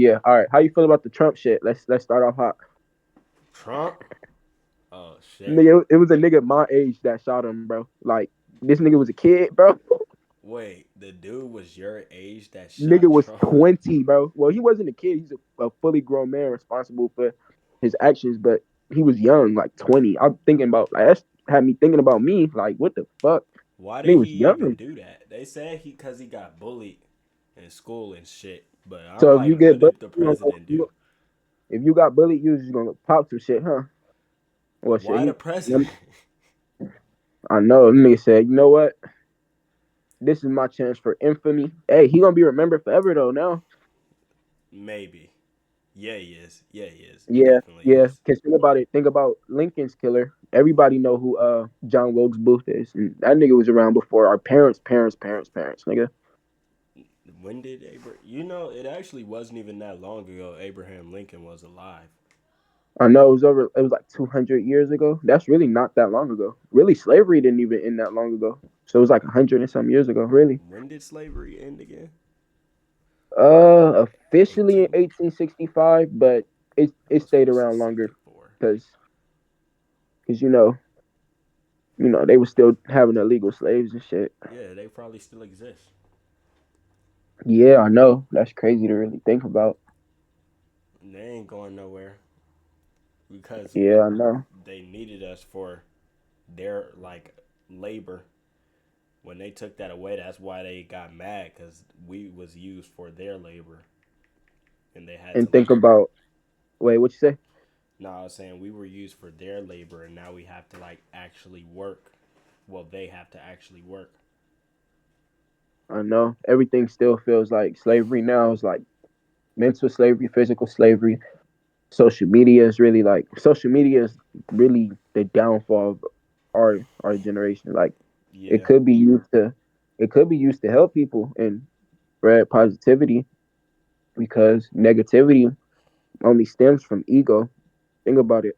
yeah. All right. How you feel about the Trump shit? Let's start off hot. Trump? Oh shit. Nigga, it was a nigga my age that shot him, bro. Like this nigga was a kid, bro. Wait, the dude was your age that Nigga shot was Trump? 20, bro. Well, he wasn't a kid. He's a fully grown man responsible for his actions, but he was young, like 20. I'm thinking about like that's had me thinking about me. Like, what the fuck? Why did Nigga he was even young. do that? They said he because he got bullied in school and shit. But I'm So if you like, what get bullied, did the you president do? if you got bullied, you just gonna pop some shit, huh? Well, shit. Why the president? I know. Nigga said, you know what? This is my chance for infamy. Hey, he gonna be remembered forever though. Now, Maybe. Yeah, he is. Yeah, he is. He yeah, definitely yeah. is. Cause think about it. Think about Lincoln's killer. Everybody know who John Wilkes Booth is, and that nigga was around before our parents, nigga. When did Abraham? You know, it actually wasn't even that long ago. Abraham Lincoln was alive. I know it was over. It was like 200 years ago. That's really not that long ago. Really, slavery didn't even end that long ago. So it was like 100 and some years ago. Really. When did slavery end again? Officially in 18. 1865, but I it was stayed finna say around longer 64. because you know they were still having illegal slaves and shit. Yeah, they probably still exist. Yeah, I know. That's crazy to really think about. They ain't going nowhere because Yeah, I know. they needed us for their like labor. When they took that away, that's why they got mad because we was used for their labor and they had to And think like. about wait, what you say? No, I was saying we were used for their labor and now we have to like actually work. Well, they have to actually work. I know everything still feels like slavery now. Is like mental slavery, physical slavery. Social media is really the downfall of our generation. Like it Yeah. could be used to it could be used to help people and spread positivity because negativity only stems from ego. Think about it.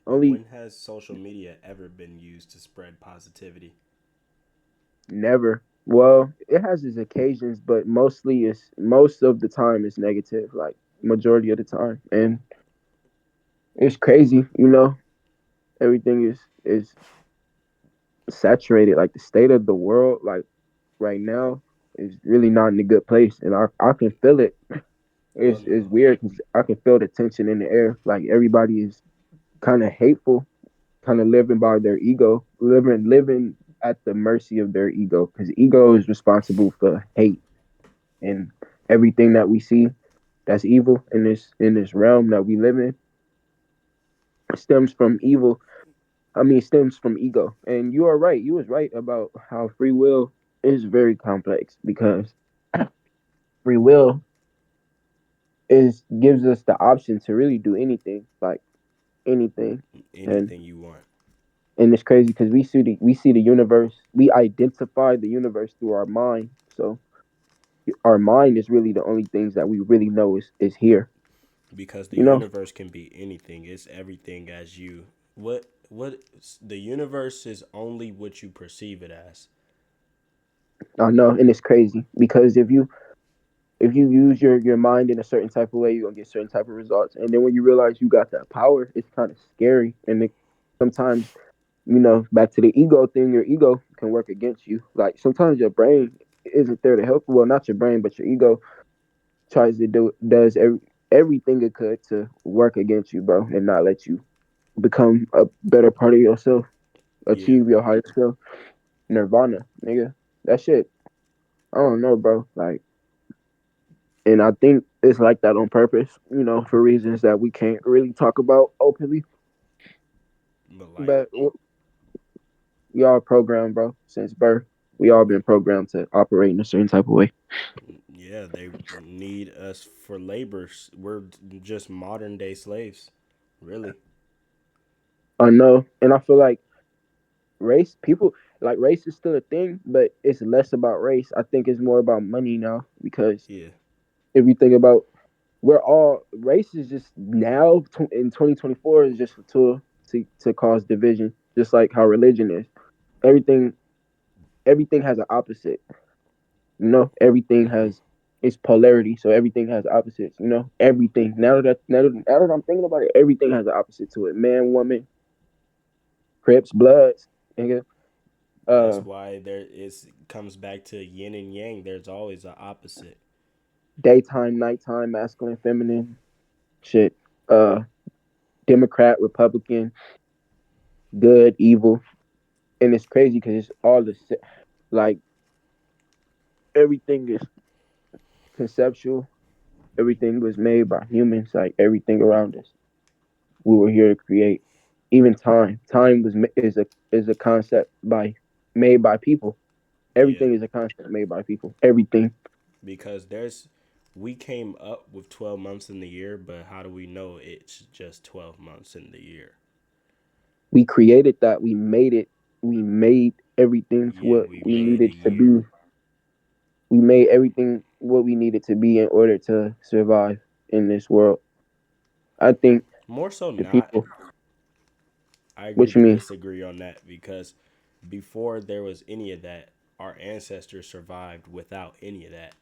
But Only when has social media ever been used to spread positivity? never. Well, it has its occasions, but most of the time it's negative, like majority of the time. And it's crazy. Everything is saturated. Like the state of the world, like right now, is really not in a good place, and I can feel it. Well, It's no. weird because I can feel the tension in the air. Like everybody is kind of hateful, kind of living by their ego, living at the mercy of their ego, because ego is responsible for hate and everything that we see that's evil in this realm that we live in stems from evil. I mean, stems from ego. And you are right. You was right about how free will is very complex because free will is gives us the option to really do anything, like anything. And Anything you want. and it's crazy because we see the universe. We identify the universe through our mind. So our mind is really the only things that we really know is here. Because the You know, universe can be anything. It's everything as you. What the universe is only what you perceive it as. I know, and it's crazy because if you use your mind in a certain type of way, you're gonna get certain type of results. And then when you realize you got that power, it's kind of scary. And sometimes, back to the ego thing, your ego can work against you. Like sometimes your brain isn't there to help. Well, not your brain, but your ego tries to does everything it could to work against you, bro, and not let you become a better part of yourself, Yeah. achieve your highest self, nirvana, nigga. That shit. I don't know, bro. Like, and I think it's like that on purpose, for reasons that we can't really talk about openly. But like, But we all programmed, bro, since birth. We all been programmed to operate in a certain type of way. yeah, they need us for labor. We're just modern day slaves. Really. I know, and I feel like people like race is still a thing, but it's less about race. I think it's more about money now because Yeah. if you think about we're all race is just now in 2024 is just a tool to cause division, just like how religion is. Everything everything has an opposite. Everything Hmm. has. It's polarity, so everything has opposites. You know, everything. Now that I'm thinking about it, everything has an opposite to it. Man, woman, Crips, Bloods, nigga. That's Uh, why there is comes back to yin and yang. There's always an opposite. daytime, nighttime, masculine, feminine, shit. Uh, Democrat, Republican, good, evil, and it's crazy because it's all like everything is conceptual. Everything was made by humans. Like everything around us, we were here to create. Even time. Time is a concept by made by people. Yeah, Everything is a concept made by people. Everything. because there's we came up with 12 months in the year, but how do we know it's just 12 months in the year? We created that. We made it. We made everything to Yeah, what we we made the needed to year be. We made everything what we needed to be in order to survive in this world. I think more so the not. people. I agree What you to mean? disagree on that because before there was any of that, our ancestors survived without any of that,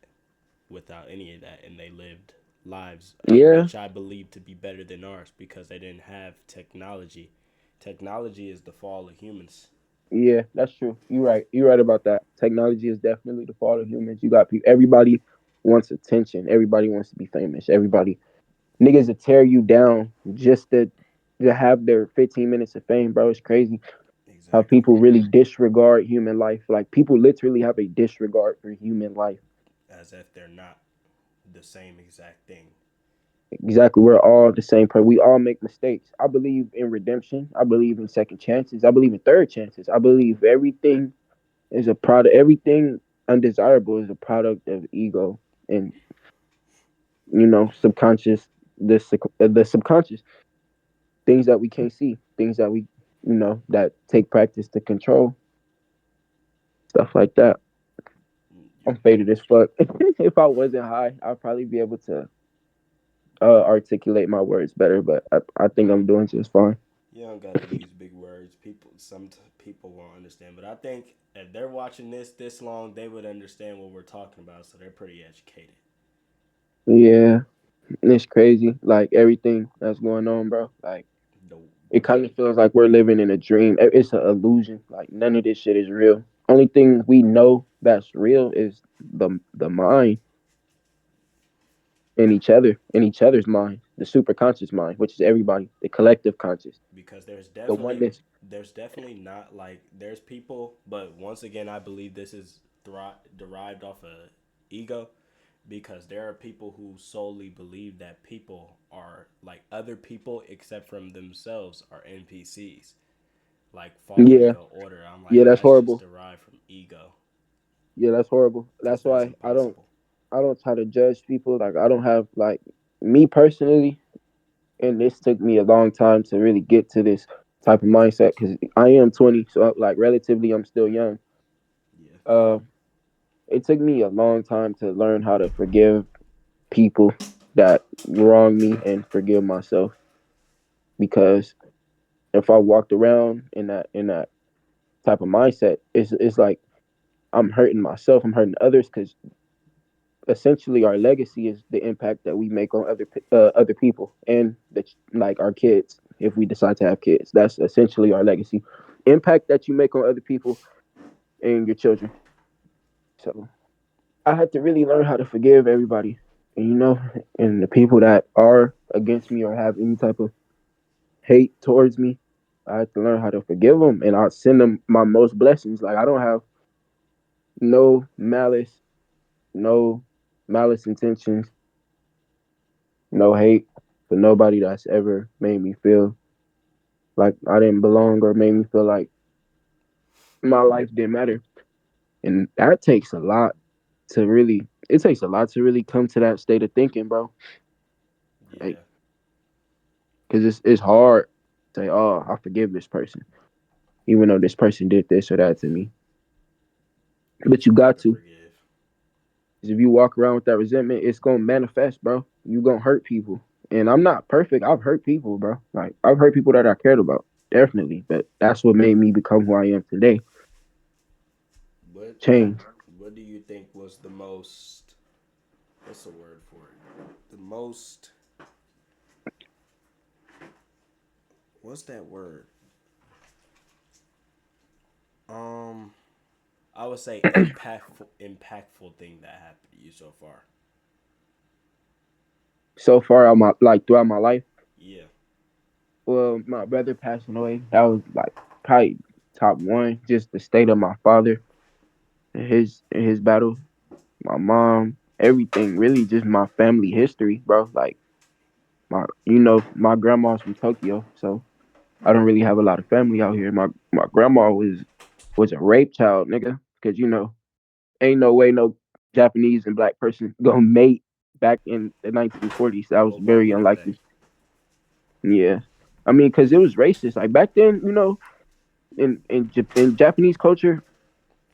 and they lived lives Yeah, which I believe to be better than ours because they didn't have technology. Technology is the fall of humans. yeah, that's true. You're right. You're right about that. Technology is definitely the fault of humans. You got people. Everybody wants attention. Everybody wants to be famous. Everybody niggas to tear you down just to have their 15 minutes of fame, bro. It's crazy how Exactly. people really disregard human life. Like people literally have a disregard for human life. As if they're not the same exact thing. Exactly. We're all the same person. We all make mistakes. I believe in redemption. I believe in second chances. I believe in third chances. I believe everything is a product. Everything undesirable is a product of ego and subconscious. The subconscious things that we can't see, things that we that take practice to control, stuff like that. I'm Yep. faded as fuck. If I wasn't high, I'd probably be able to articulate my words better, but I think I'm doing just fine. You don't gotta use big words. People won't understand, but I think if they're watching this long, they would understand what we're talking about. So they're pretty educated. Yeah, it's crazy. Like everything that's going on, bro. Like The it kind of feels like we're living in a dream. It's an illusion. Like none of this shit is real. Only thing we know that's real is the mind in each other's mind, the super conscious mind, which is everybody, the collective conscious, because the oneness. there's definitely not like there's people, but once again, I believe this is derived off of ego because there are people who solely believe that people are like other people except from themselves are NPCs, like following Yeah, a order. I'm yeah, like, that's that's just horrible. derived from ego Yeah, that's horrible. because That's that's why impossible. I don't try to judge people. Like I don't have like me personally, and this took me a long time to really get to this type of mindset because I am 20, so like relatively I'm still young. Yeah. Uh, it took me a long time to learn how to forgive people that wrong me and forgive myself because if I walked around in that type of mindset, it's like I'm hurting myself, I'm hurting others because essentially our legacy is the impact that we make on other people and like our kids. If we decide to have kids, that's essentially our legacy, impact that you make on other people and your children. So I had to really learn how to forgive everybody, and and the people that are against me or have any type of hate towards me. I had to learn how to forgive them, and I send them my most blessings. Like I don't have no malice, no malice intentions, no hate for nobody that's ever made me feel like I didn't belong or made me feel like my life didn't matter. And that takes a lot to really. It takes a lot to really come to that state of thinking, bro. Like, Yeah. cause it's hard to say, oh, I forgive this person, even though this person did this or that to me. But It's you hard got to to. forgive. 'Cause if you walk around with that resentment, it's gonna manifest, bro. You gonna hurt people. And I'm not perfect. I've hurt people, bro. Like I've hurt people that I cared about, definitely. But that's what made me become who I am today. What Change. what do you think was the most? what's the word for it? The most. What's that word? Um, I would say impactful thing that happened to you so far. So far, on my like throughout my life, Yeah, well, my brother passing away. That was like probably top one. Just the state of my father and his battle. My mom, everything. Really, just my family history, bro. Like my grandma's from Tokyo, so I don't really have a lot of family out here. My grandma was a rape child, nigga. Cause ain't no way no Japanese and black person gonna mate back in the 1940s. That was why very wouldn't they? unlikely. Yeah, I mean, cause it was racist. Like back then, in Japanese culture,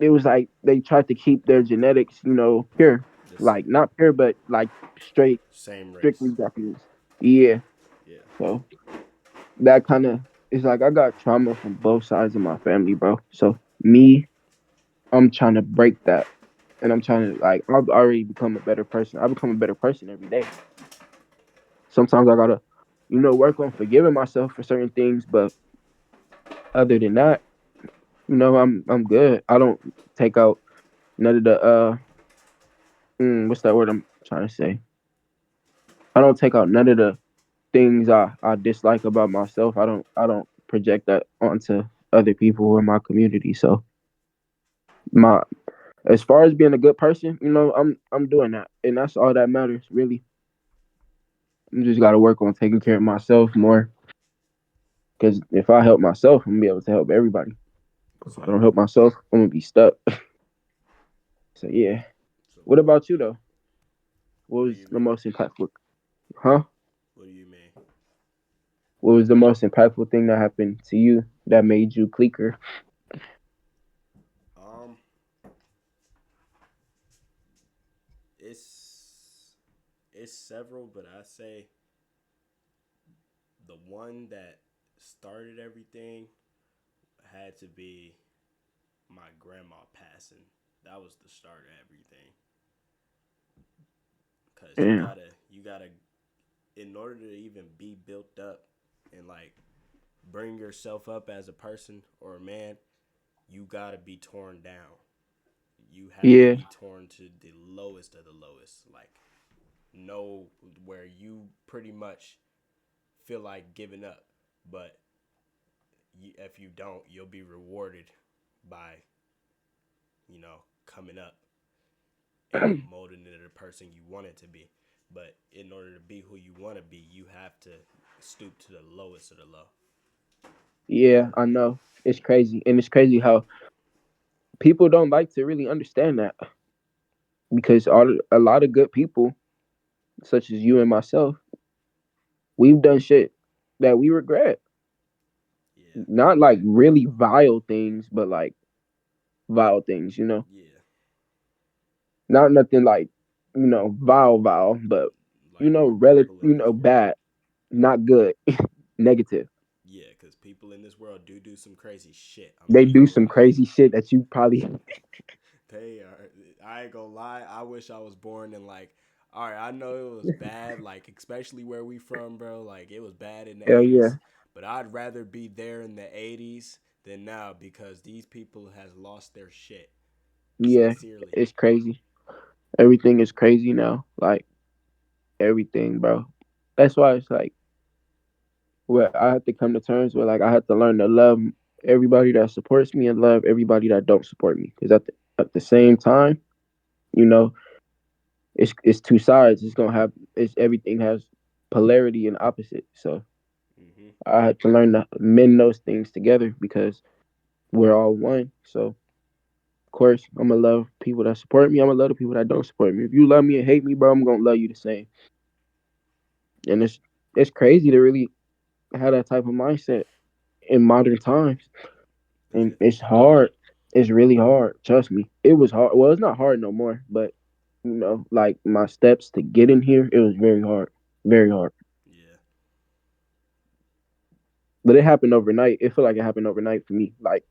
it was like they tried to keep their genetics, pure. The Like not pure, but like same race. strictly Japanese. Yeah. Yeah. So that kind of is like I got trauma from both sides of my family, bro. So me, I'm trying to break that, and I'm trying to like I've already become a better person. I become a better person every day. Sometimes I gotta, work on forgiving myself for certain things, but other than that, I'm good. I don't take out none of the what's that word I'm trying to say? I don't take out none of the things I dislike about myself. I don't project that onto other people or my community. So my as far as being a good person, I'm doing that, and that's all that matters, really. I just got to work on taking care of myself more. Because if I help myself, I'm gonna be able to help everybody. If I don't help Exactly. myself, I'm gonna be stuck. So yeah. So What about you though? What what do was you the mean? most impactful? Huh? What do you mean? What was the most impactful thing that happened to you that made you clicker? Um, it's it's several, but I say the one that started everything had to be my grandma passing. That was the start of everything. Cause Yeah. you gotta, in order to even be built up and like bring yourself up as a person or a man, you gotta be torn down. You have to Yeah. be torn to the lowest of the lowest. Like know where you pretty much feel like giving up, but if you don't, you'll be rewarded by coming up and molding into the person you want it to be. But in order to be who you want to be, you have to stoop to the lowest of the low. Yeah, I know. It's crazy. And it's crazy how people don't like to really understand that because a lot of good people, such as you and myself, we've done shit that we regret. Yeah, Not like really vile things, but like vile things. yeah, Not nothing like, vile, but like people in this world. bad, not good, negative. Yeah, because people in this world do some crazy shit. I'm They not do gonna some lie. crazy shit that you probably They are. I ain't gonna lie. I wish I was born in like. All right, I know it was bad, like especially where we from, bro. Like it was bad in the hell '80s, yeah. but I'd rather be there in the '80s than now because these people has lost their shit. Yeah, Sincerely. it's crazy. Everything is crazy now. Like everything, bro. That's why it's like where I have to come to terms with like I have to learn to love everybody that supports me and love everybody that don't support me. Because at the same time, you know, it's two sides. It's gonna have it's everything has polarity and opposite. So Hmm. I had to learn to mend those things together because we're all one. So of course I'm gonna love people that support me. I'm gonna love the people that don't support me. If you love me and hate me, bro, I'm gonna love you the same. And it's crazy to really have that type of mindset in modern times. Is And it? it's hard. It's really hard. Trust me. It was hard. Well, it's not hard no more, but like my steps to get in here, it was very hard. Very hard. Yeah. But it happened overnight. It felt like it happened overnight for me. Like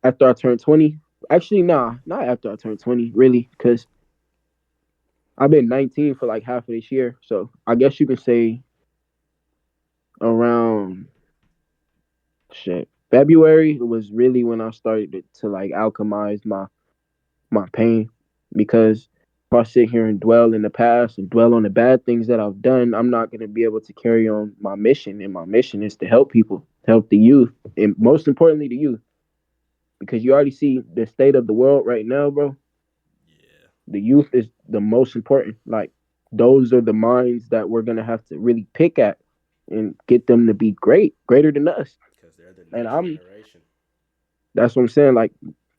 after I turned 20. Actually, nah, not after I turned 20, really, because I've been 19 for like half of this year, so I guess you can say around shit. February was really when I started to like alchemize my pain, because if I sit here and dwell in the past and dwell on the bad things that I've done, I'm not going to be able to carry on my mission. And my mission is to help people, to help the youth, and most importantly, the youth, because you already see the state of the world right now, bro. Yeah, The youth is the most important. Like, those are the minds that we're going to have to really pick at and get them to be great, greater than us. because they're the And next generation. that's what I'm saying. Like,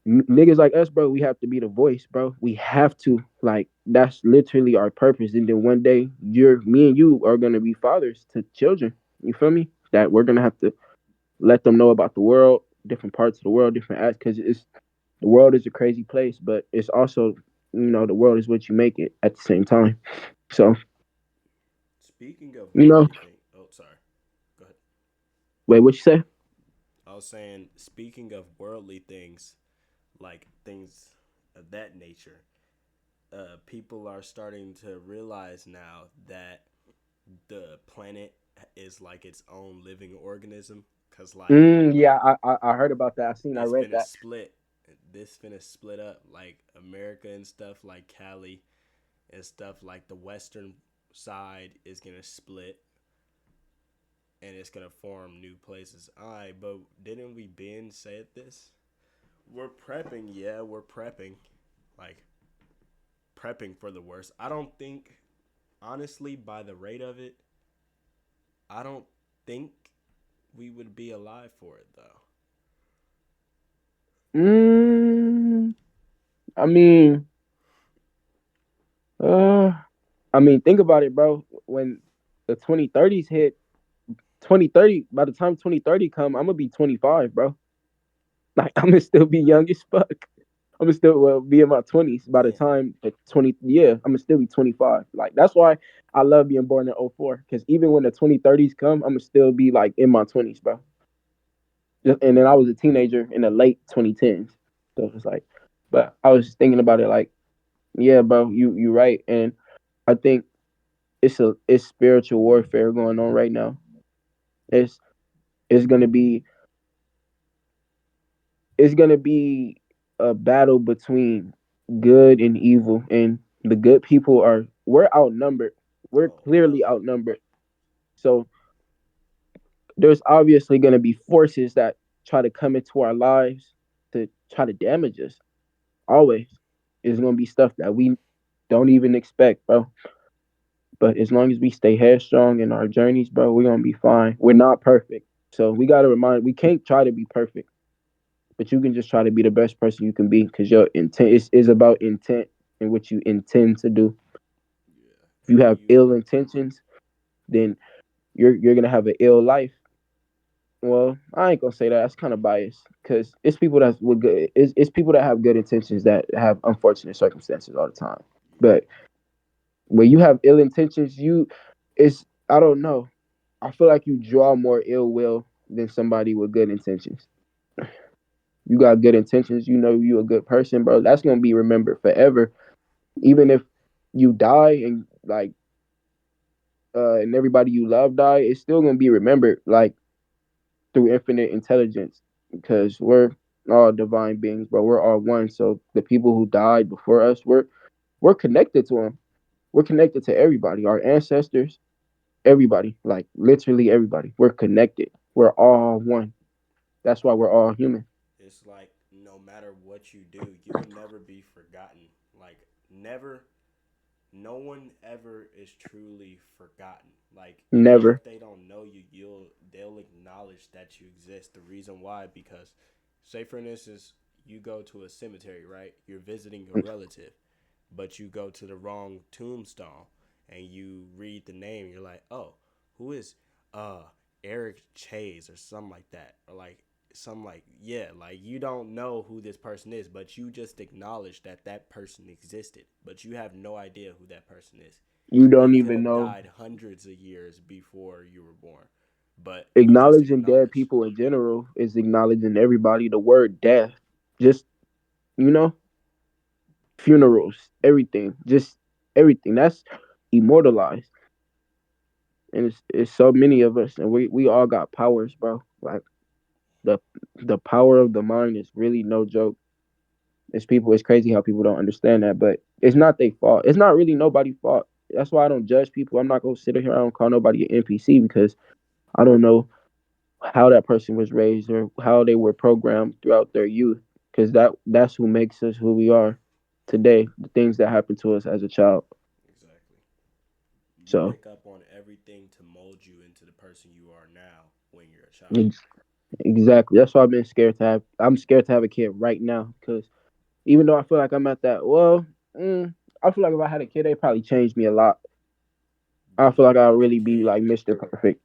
niggas like us, bro, we have to be the voice, bro. We have to. Like, that's literally our purpose. And then one day, me and you are gonna be fathers to children. You feel me? That we're gonna have to let them know about the world, different parts of the world, different acts, because it's the world is a crazy place, but it's also, the world is what you make it at the same time. So, Speaking of you know, worldly thing, oh sorry, go ahead. wait, what you say? I was saying, speaking of worldly things, like things of that nature, people are starting to realize now that the planet is like its own living organism. Cause like Yeah, I heard about that. I it's read finna that. split. This finna split up. Like America and stuff like Cali and stuff like the western side is gonna split and it's gonna form new places. Alright, but didn't we been say this? We're prepping, yeah, we're prepping. Like prepping for the worst. I don't think honestly by the rate of it, I don't think we would be alive for it though. Mm, I mean, uh, think about it, bro. When the 2030s hit, 2030, by the time 2030 come, I'm gonna be 25, bro. Like, I'm gonna still be young as fuck. I'm gonna still be in my 20s by the Damn. time the 20, yeah, I'm gonna still be 25. Like, that's why I love being born in '04, because even when the 2030s come, I'm gonna still be like in my 20s, bro. And then I was a teenager in the late 2010s. So it's like, but I was just thinking about it like, yeah, bro, you right. And I think it's spiritual warfare going on right now. It's it's gonna be it's gonna be a battle between good and evil, and the good people we're outnumbered. We're Oh hell clearly yeah. outnumbered. So there's obviously gonna be forces that try to come into our lives to try to damage us. Always, it's gonna be stuff that we don't even expect, bro. But as long as we stay headstrong in our journeys, bro, we're gonna be fine. We're not perfect. So we gotta remind we can't try to be perfect, but you can just try to be the best person you can be, because your intent is about intent and what you intend to do. If Yeah. you And have you ill intentions, then you're gonna have an ill life. Well, I ain't gonna say that. That's kind of biased, because it's people that's with good. It's people that have good intentions that have unfortunate circumstances all the time. But when you have ill intentions, it's I don't know. I feel like you draw more ill will than somebody with good intentions. You got good intentions, you a good person, bro. That's gonna be remembered forever. Even if you die and like and everybody you love die, it's still gonna be remembered like through infinite intelligence, because we're all divine beings, bro. We're all one. So the people who died before us, we're connected to them. We're connected to everybody, our ancestors, everybody, like literally everybody. We're connected. We're all one. That's why we're all human. it's like no matter what you do, you'll never be forgotten. Like never no one ever is truly forgotten. Like even Never. if they don't know you, they'll acknowledge that you exist. The reason why because say for instance you go to a cemetery, right? You're visiting a relative, but you go to the wrong tombstone and you read the name, you're like, "Oh, who is uh Eric Chase or something like that?" Or like some like yeah, like you don't know who this person is, but you just acknowledge that that person existed, but you have no idea who that person is. You He don't could even have know. died hundreds of years before you were born, but you just Acknowledging dead acknowledge. people in general is acknowledging everybody. The word death, just, you know, funerals, everything. Just everything. That's immortalized. And it's so many of us, and we all got powers, bro. Like the the power of the mind is really no joke. It's crazy how people don't understand that, but it's not their fault. It's not really nobody's fault. That's why I don't judge people. I'm not gonna sit here. I don't call nobody an NPC because I don't know how that person was raised or how they were programmed throughout their youth. Because that's who makes us who we are today. The things that happened to us as a child. Exactly. You So pick up on everything to mold you into the person you are now when you're a child. ex- exactly. That's why I've been scared to have. I'm scared to have a kid right now because even though I feel like I'm at that, I feel like if I had a kid, they probably changed me a lot. I But feel like I'll with a really be kid like Mr. Perfect.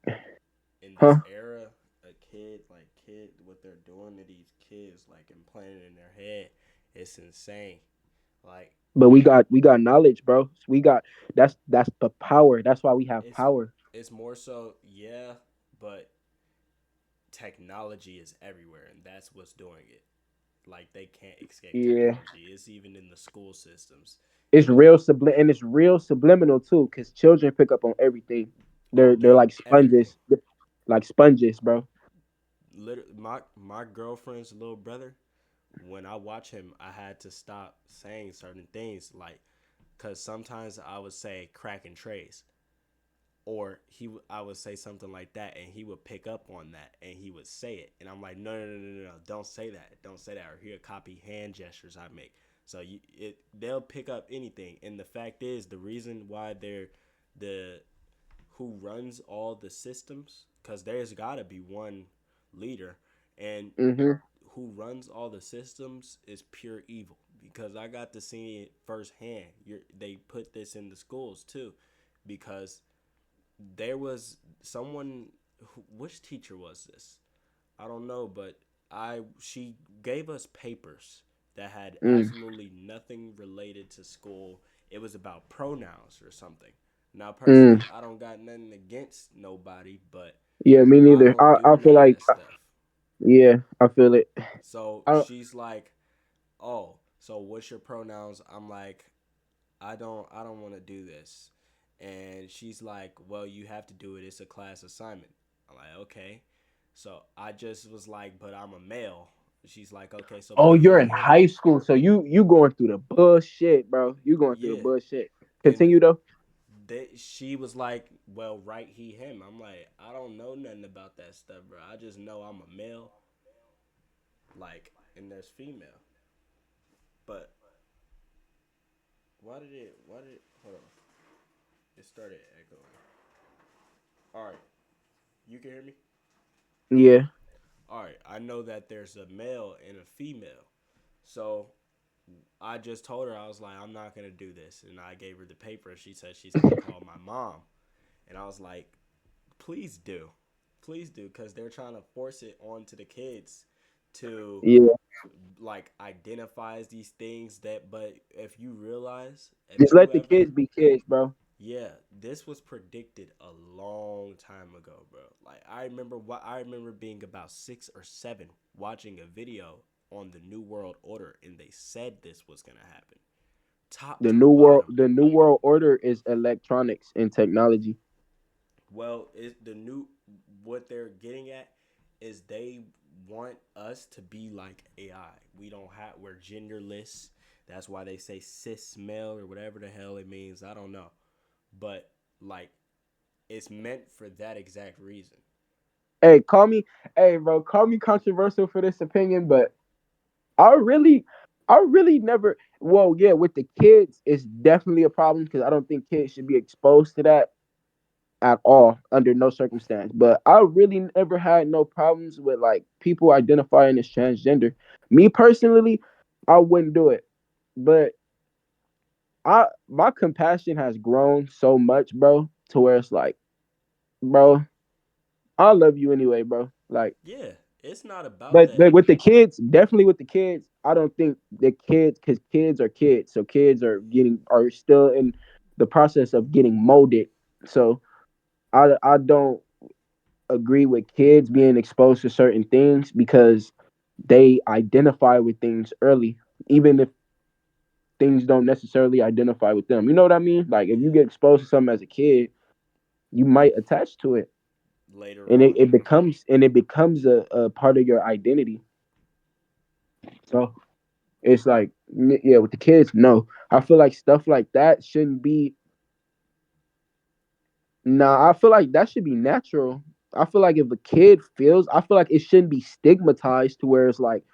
in Huh? this era, a kid like kid what they're doing to these kids, like implanted in their head, it's insane. Like But we got knowledge, bro. That's the power. That's why we have it's power. it's more so yeah, but technology is everywhere, and that's what's doing it. Like they can't escape Yeah. technology. It's even in the school systems, It's and if real and it's real subliminal too, because children pick up on everything. oh They're they like everything. sponges, like sponges, bro. Literally, my girlfriend's little brother. When I watch him, I had to stop saying certain things, like because sometimes I would say crack and trace, or I would say something like that, and he would pick up on that, and he would say it, and I'm like, no, no, no, no, no, don't say that, don't say that, or he'll copy hand gestures I make. So they'll pick up anything, and the fact is, the reason why they're the who runs all the systems, because there's got to be one leader, and Hmm. who runs all the systems is pure evil. Because I got to see it firsthand. They put this in the schools too, because there was someone. Which teacher was this? I don't know, but I she gave us papers that had Mm, absolutely nothing related to school. It was about pronouns or something. Now, mm. personally, I don't got nothing against nobody, but Yeah, me I neither. don't do I feel none of like that stuff. yeah, I feel it. So I, she's like, "Oh, so what's your pronouns?" I'm like, "I don't want to do this." And she's like, "Well, you have to do it. It's a class assignment." I'm like, "Okay." So I just was like, "But I'm a male." She's like, "Okay, so oh, put you're he in him." high school, so you going through the bullshit, bro. You going through the Yeah. bullshit. And Continue though. she was like, "Well, write he him." I'm like, "I don't know nothing about that stuff, bro. I just know I'm a male, like, and there's female." But why did it hold on. It started echoing. All right, you can hear me? Yeah. All right, I know that there's a male and a female. So I just told her, I was like, I'm not going to do this. And I gave her the paper. She said she's going to call my mom. And I was like, please do. Please do. Because they're trying to force it onto the kids to Yeah. like identify as these things that, but if you realize, if Just you let the ever, kids be kids, bro. yeah, this was predicted a long time ago, bro. Like I remember being about 6 or 7 watching a video on the New World Order and they said this was going to happen. Top The to new world bottom. the new world order is electronics and technology. Well, it's the new what they're getting at is they want us to be like AI. We're genderless. That's why they say cis male or whatever the hell it means. I don't know. But like it's meant for that exact reason. Hey, hey, bro, call me controversial for this opinion, but I really, I really never. Well, yeah, with the kids, it's definitely a problem because I don't think kids should be exposed to that at all under no circumstance. But I really never had no problems with like people identifying as transgender. Me personally, I wouldn't do it. But I my compassion has grown so much, bro, to where it's like, bro, I love you anyway, bro. Like, Yeah, it's not about but that. with the kids, definitely with the kids, I don't think the kids, because kids are kids, so kids are still in the process of getting molded. So I don't agree with kids being exposed to certain things because they identify with things early, even if things don't necessarily identify with them. You know what I mean? Like if you Yeah. get exposed to something as a kid, you might attach to it, Later and on. it becomes a part of your identity. So it's like, yeah, with the kids, no, I feel like stuff like that shouldn't be. Nah, I feel like that should be natural. I feel like if a kid feels, I feel like it shouldn't be stigmatized to where it's like,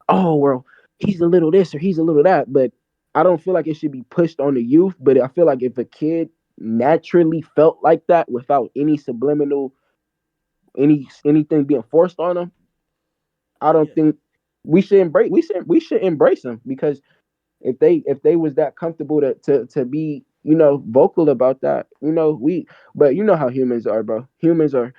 oh well, he's a little this or he's a little that. But I don't feel like it should be pushed on the youth. But I feel like if a kid naturally felt like that without any subliminal, anything being forced on them, I don't Yeah. think we should embrace them, because if they was that comfortable to be, vocal about that, we, but you know how humans are, bro. Humans are,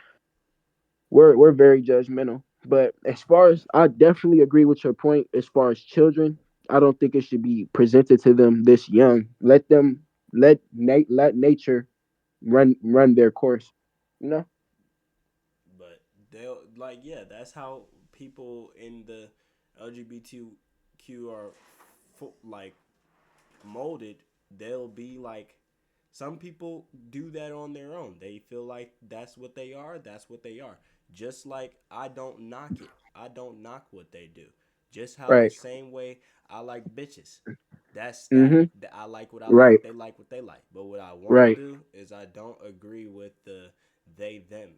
we're very judgmental. But as far Yeah. as, I definitely agree with your point, as far as children, I don't think it should be presented to them this young. Let them, let nature run their course. You know. But they'll like, yeah, that's how people in the LGBTQ are like molded. They'll be like, some people do that on their own. They feel like that's what they are. That's what they are. Just like I don't knock it. I don't knock what they do. Just how the Right. same way I like bitches. That's that. Mm-hmm. That I like what I Right. like. They like what they like. But what I won't Right. do is I don't agree with the they them.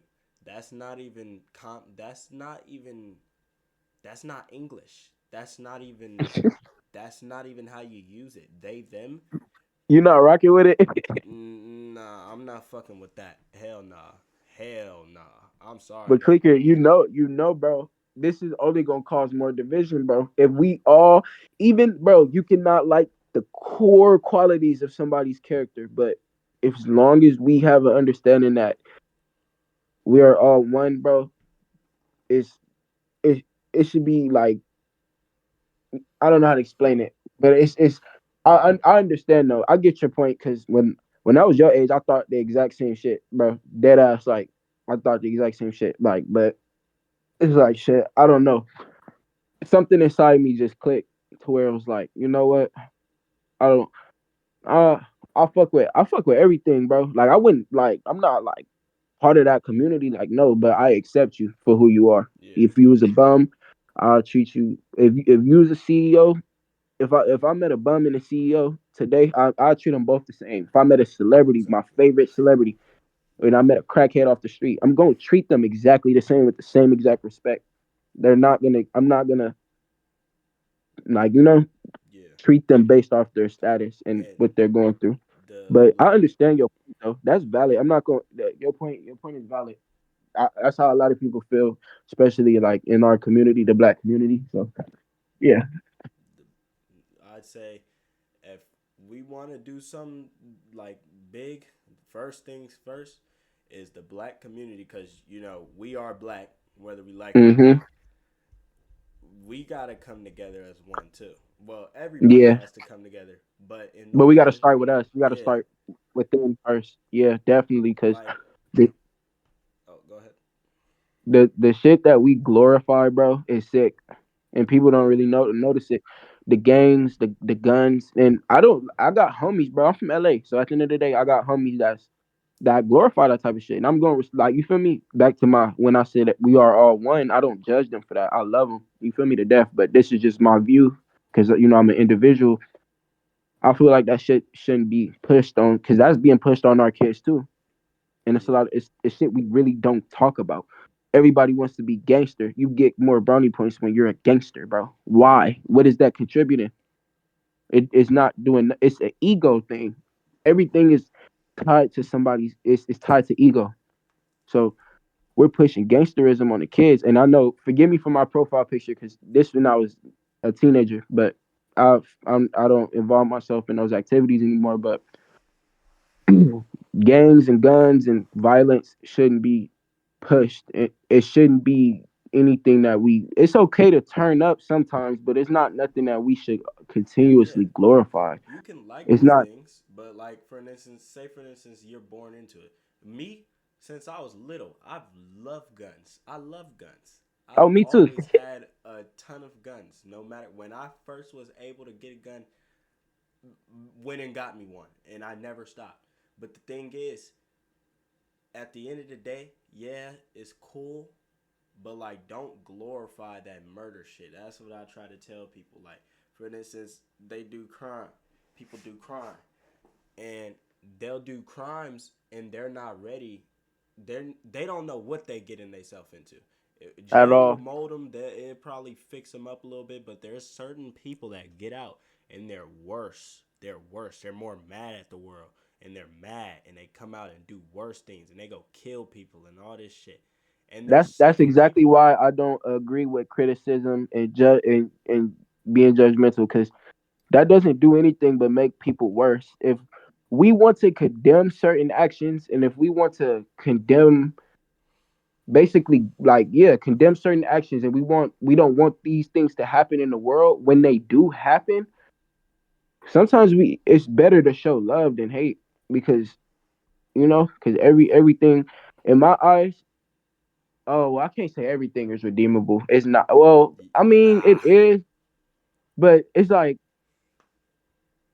That's not even that's not even that's not English. That's not even how you use it. They them. You not rocking with it. Nah, I'm not fucking with that. Hell nah. Hell nah. I'm sorry. But clicker, bro, this is only gonna cause more division, bro. If we all, even, bro, you cannot like the core qualities of somebody's character, but if, as long as we have an understanding that we are all one, bro, it's it it should be like, I don't know how to explain it, but it's I understand though. I get your point, because when I was your age, I thought the exact same shit, bro. Dead ass, like I thought the exact same shit, like, but it's like shit. I don't know, something inside me just clicked to where it was like, you know what? I don't. Uh, I fuck with everything, bro. Like I wouldn't, like, I'm not like part of that community. Like no, but I accept you for who you are. Yeah. If you was a bum, I'll treat you. If you was a CEO, if I met a bum and a CEO today, I'll treat them both the same. If I met a celebrity, my Exactly. favorite celebrity, and I met a crackhead off the street, I'm gonna treat them exactly the same, with the same exact respect. They're not gonna. I'm not gonna, like, Yeah. treat them based off their status and And what they're going through. the But I understand your point, though. That's valid. I'm not going. Your point. Your point is valid. That's how a lot of people feel, especially like in our community, the black community. So yeah. I'd say if we want to do something like big, first things first is the black community, because we are black whether we like it or Hmm. not. We gotta come together as one too. Well, everybody Yeah. has to come together, but in But we got order to to, start with us. We got to yeah, start with them first. Yeah, definitely. Because like, the oh, go ahead. the shit that we glorify, bro, is sick, and people don't Yeah, really notice it. The gangs, the guns, and I don't. I got homies, bro. I'm from LA, so at the end of the day, I got homies that glorify that type of shit. And I'm going, like, you feel me? Back to my, when I said that we are all one, I don't judge them for that. I love them. You feel me, to death. But this is just my view, because I'm an individual. I feel like that shit shouldn't be pushed on, because that's being pushed on our kids too. And it's a yeah, lot. It's shit we really don't talk about. Everybody wants to be gangster. You get more brownie points when you're a gangster, bro. Why? What is that contributing? It's not doing. It's an ego thing. Everything is tied to somebody's. It's tied to ego. So we're pushing gangsterism on the kids. And I know, forgive me for my profile picture, because this when I was a teenager, but I don't involve myself in those activities anymore. But gangs and guns and violence shouldn't be pushed. It shouldn't be anything that we. It's okay to turn up sometimes, but it's not nothing that we should yeah. continuously glorify. You can like It's these not. things, but like for instance, say for instance, you're born into it. Me, since I was little, I've loved guns. I love guns. I've Oh, me too. always had a ton of guns. No matter when I first was able to get a gun, went and got me one, and I never stopped. But the thing is, at the end of the day, yeah, it's cool, but like, don't glorify that murder shit. That's what I try to tell people. Like, for instance, they do crime. People do crime, and they'll do crimes, and they're not ready. They don't know what they getting themselves into. at Jail will all. mold them. It probably fix them up a little bit, but there's certain people that get out and they're worse. They're worse. They're more mad at the world, and they're mad, and they come out and do worse things, and they go kill people and all this shit. And there's That's certain exactly people. why I don't agree with criticism and and being judgmental, because that doesn't do anything but make people worse. If we want to condemn certain actions, and if we want to condemn, basically, like, yeah, condemn certain actions, and we don't want these things to happen in the world, when they do happen, sometimes we it's better to show love than hate, because because everything in my eyes. Oh, well, I can't say everything is redeemable. It's not. Well, I mean, Nah. it is, but it's like,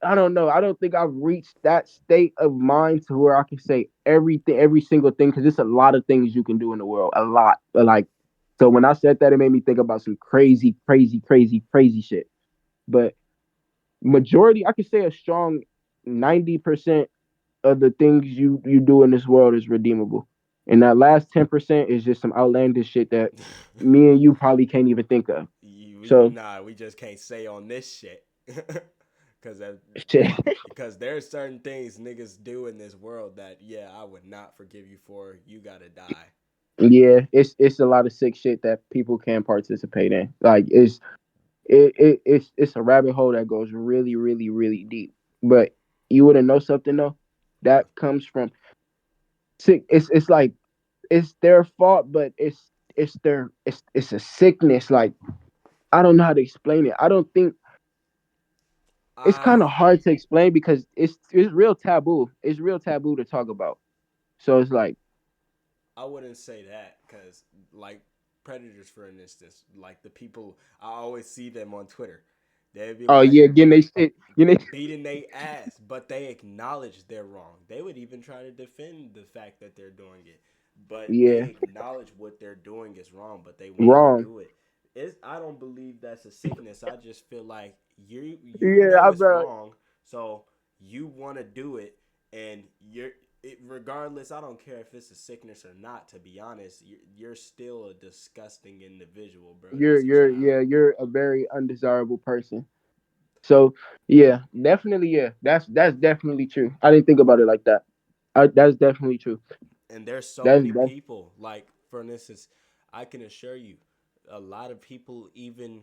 I don't know. I don't think I've reached that state of mind to where I can say everything, every single thing, because it's a lot of things you can do in the world, a lot. But like, so when I said that, it made me think about some crazy, crazy, crazy, crazy shit. But majority, I could say a strong 90% of the things you do in this world is redeemable, and that last 10% is just some outlandish shit that me and you probably can't even think of. So We just can't say on this shit. Cause shit. because there's certain things niggas do in this world that, yeah, I would not forgive you for. You gotta die. Yeah, it's a lot of sick shit that people can participate in. Like it's a rabbit hole that goes really, really, really deep. But you wouldn't know something though. That What? comes from sick. It's like it's their fault, but it's a sickness. Like, I don't know how to explain it. I don't think it's Uh, kind of hard to explain, because it's real taboo. It's real taboo to talk about. So it's like, I wouldn't say that because, like, predators, for instance, like the people I always see them on Twitter, they'd be oh like yeah, getting they shit, beating they ass, but they acknowledge they're wrong. They would even try to defend the fact that they're doing it, but yeah, they acknowledge what they're doing is wrong, but they want to wrong. do it. I don't believe that's a sickness. I just feel like you Yeah, know I it's bro. wrong, so you want to do it, and regardless. I don't care if it's a sickness or not. To be honest, you're still a disgusting individual, bro. As a child. You're a very undesirable person. So yeah, definitely, yeah. That's definitely true. I didn't think about it like that. That's definitely true. And there's so That's many that's people, like, for instance, I can assure you, a lot of people, even,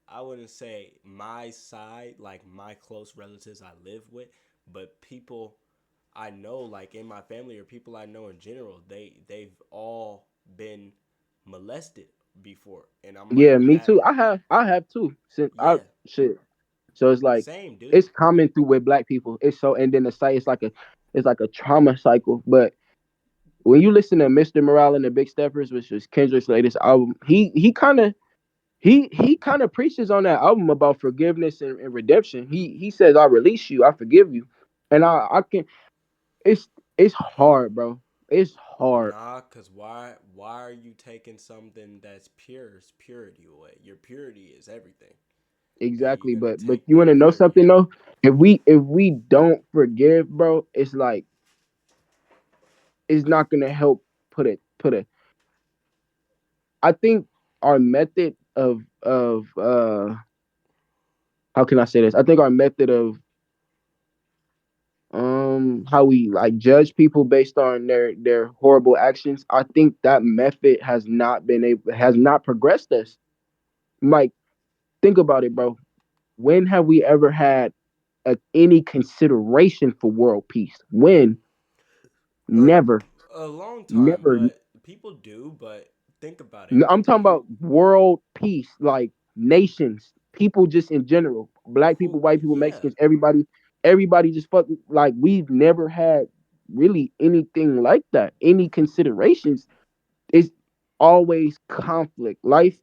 I wouldn't say my side, like my close relatives I live with, but people I know, like in my family, or people I know in general, they've all been molested before, and I'm Yeah, like me that. too. I have too. Since I Yeah, shit. So it's like same dude. it's common through with black people. It's so, and then the site, it's like a trauma cycle. But when you listen to Mr. Morale and the Big Steppers, which is Kendrick's latest album, he kind of preaches on that album about forgiveness and redemption. He says, "I release you, I forgive you," and I can. It's it's hard, bro. It's hard. Nah, cause why are you taking something that's purity away? Your purity is everything, and Exactly, you're gonna but take you want that to know purity something away. though? If we don't forgive, bro, it's like it's not gonna help put a. I think our method of how can I say this? I think our method of how we like judge people based on their horrible actions. I think that method has not progressed us. Like, think about it, bro. When have we ever had any consideration for world peace? When? A, Never, a long time, never. but people do. But think about it. I'm talking You about world peace, like nations, people just in general, black who? people, white people, Yeah, Mexicans, everybody just fuck, like, we've never had really anything like that. Any considerations. It's always conflict. Life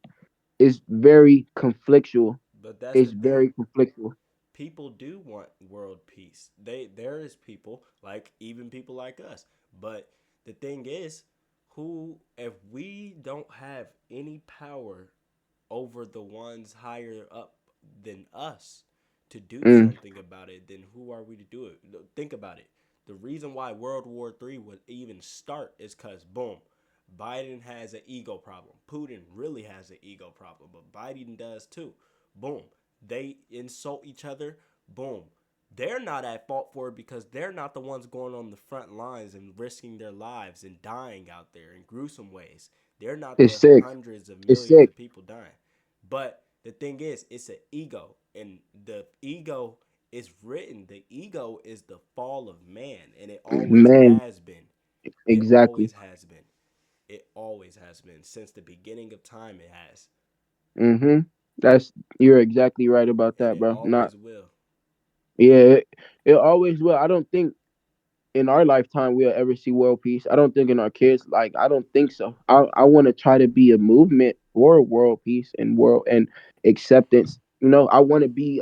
is very conflictual. but that's the It's thing. very conflictual. people do want world peace. There is people like even people like us. But the thing is, who if we don't have any power over the ones higher up than us to do Mm, something about it, then who are we to do it? Think about it. The reason why World War III would even start is because, boom, Biden has an ego problem. Putin really has an ego problem, but Biden does too. Boom. They insult each other. Boom. They're not at fault for it because they're not the ones going on the front lines and risking their lives and dying out there in gruesome ways. They're not it's the sick. hundreds of It's millions sick. of people dying. But the thing is, it's an ego. And the ego is written. The ego is the fall of man. And it always Man, has been. It exactly. always has been. It always has been. Since the beginning of time, it has. Mm-hmm. That's you're exactly right about And that, it bro. Not always will. yeah, it always will. I don't think in our lifetime we'll ever see world peace. I don't think in our kids, like I don't think so. I want to try to be a movement for world peace and world and acceptance. I want to be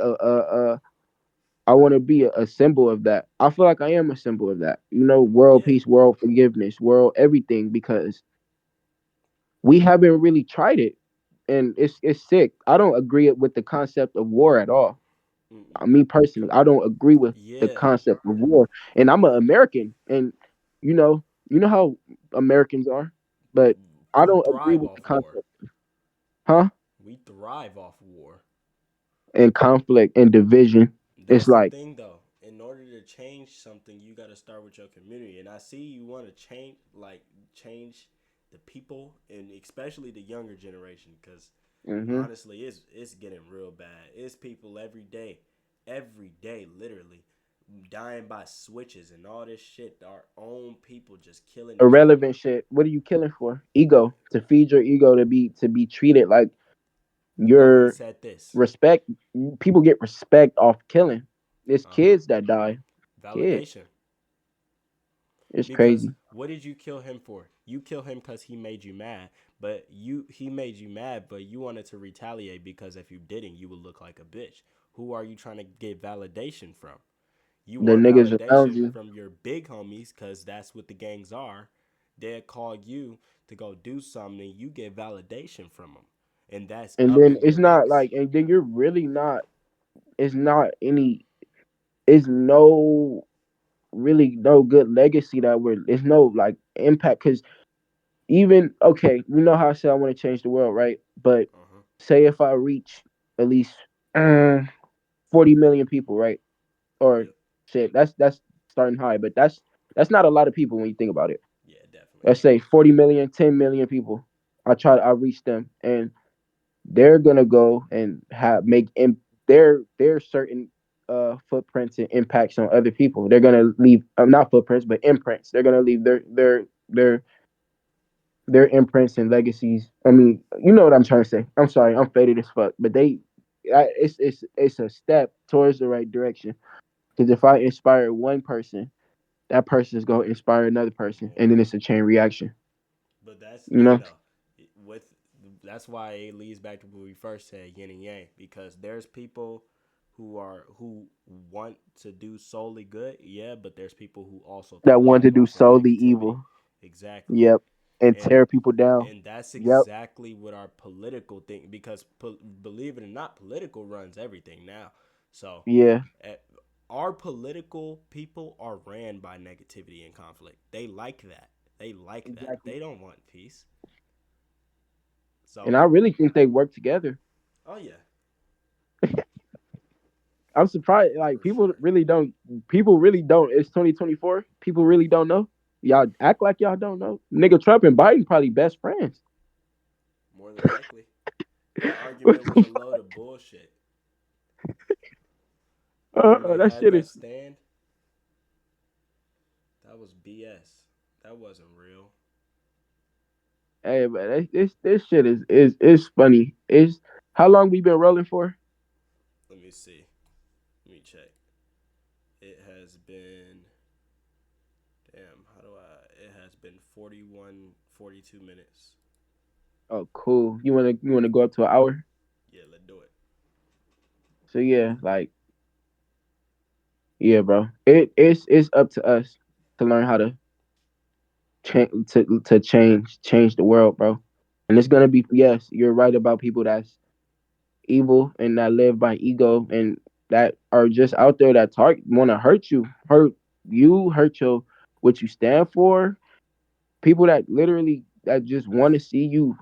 I want to be a symbol of that. I feel like I am a symbol of that. World Yeah. peace, world forgiveness, world everything because we haven't really tried it, and it's sick. I don't agree with the concept of war at all. Mm-mm. Me personally, I don't agree with the Yeah. concept of war, and I'm an American, and you know how Americans are, but I We don't agree thrive with the off war. concept, huh? We thrive off war. And conflict and division. It's That's the like thing, though. In order to change something, you got to start with your community. And I see you want to change the people, and especially the younger generation, because hmm honestly, it's getting real bad. It's people every day, literally dying by switches and all this shit. Our own people just killing each other. irrelevant shit. What are you killing for? Ego, to feed your ego, to be treated like Oh, he your said this. respect. People get respect off killing. It's Uh huh. kids that die. Kids. Validation. It's Because crazy. what did you kill him for? You kill him because he made you mad, but he made you mad, but you wanted to retaliate because if you didn't, you would look like a bitch. Who are you trying to get validation from? You The want niggas around validation you. from your big homies because that's what the gangs are. They call you to go do something, and you get validation from them, and that's And then upping it's your not ranks. like, and then you're really not, it's not any, it's no, really no good legacy that it's no like impact. Cause even, okay, you know how I said I want to change the world, right? But Uh huh. say if I reach at least uh, 40 million people, right? Or Yep. shit, that's starting high, but that's not a lot of people when you think about it. Yeah, definitely Let's not. say 40 million, 10 million people. I reach them, and they're gonna go and make their certain footprints and impacts on other people. They're gonna leave not footprints but imprints. They're gonna leave their imprints and legacies. I mean, you know what I'm trying to say. I'm sorry, I'm faded as fuck, but it's a step towards the right direction. Because if I inspire one person, that person is gonna inspire another person, and More. then it's a chain reaction. But that's the You thing know, though. With That's why it leads back to what we first said, yin and yang, because there's people who want to do solely good, yeah, but there's people who also that want to thrive do off of solely negativity. evil. Exactly. Yep, and And tear people down. and that's Yep, exactly what our political thing, because believe it or not, political runs everything now. So yeah, uh, our political people are ran by negativity and conflict. They like that. They like that. exactly. They don't want peace. And So, I really think they work together. oh yeah, I'm surprised. Like for sure. People really don't. It's 2024. People really don't know. Y'all act like y'all don't know. Nigga, Trump and Biden probably best friends. More than likely, that argument was a load of bullshit. When they That had shit that is. stand, that was BS. That wasn't real. Hey man, this shit is funny. Is how long we been rolling for? Let me see. Let me check. It has been, damn, how do I, it has been 41, 42 minutes. Oh, cool. You wanna go up to an hour? Yeah, let's do it. So yeah, like Yeah, bro. It's up to us to learn how to change the world, bro. And it's gonna be, yes, you're right about people that's evil and that live by ego and that are just out there that want to hurt your what you stand for. People that literally that just want to see you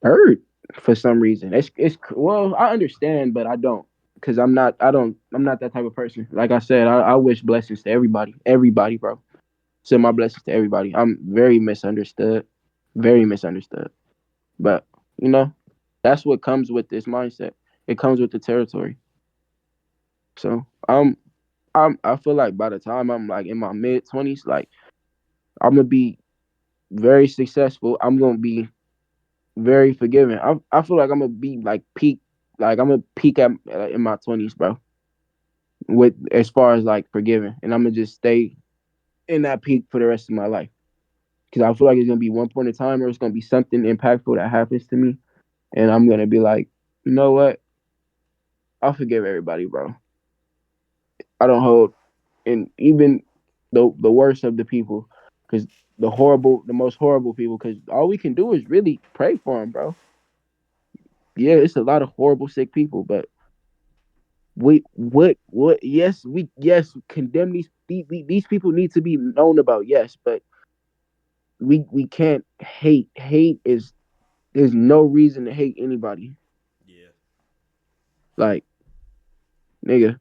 hurt for some reason. It's well, I understand, but I don't because I'm not that type of person. Like I said, I wish blessings to everybody, bro. Send my Yeah, blessings to everybody. I'm very misunderstood. But you know, that's what comes with this mindset. It comes with the territory. So I feel like by the time I'm like in my mid 20s, like I'm gonna be very successful. I'm gonna be very forgiving. I feel like I'm gonna be like peak, like I'm gonna peak at in my 20s, bro. With as far as like forgiving, and I'm gonna just stay in that peak for the rest of my life. Because I feel like it's gonna be one point in time, or it's gonna be something impactful that happens to me, and I'm gonna be like, you know what? I'll forgive everybody, bro. I don't hold, and even the worst of the people, because the most horrible people, because all we can do is really pray for them, bro. Yeah, it's a lot of horrible, sick people, but what? Yes, yes condemn these people need to be known about, yes, but we can't hate. Hate is there's no reason to hate anybody. yeah, Like nigga,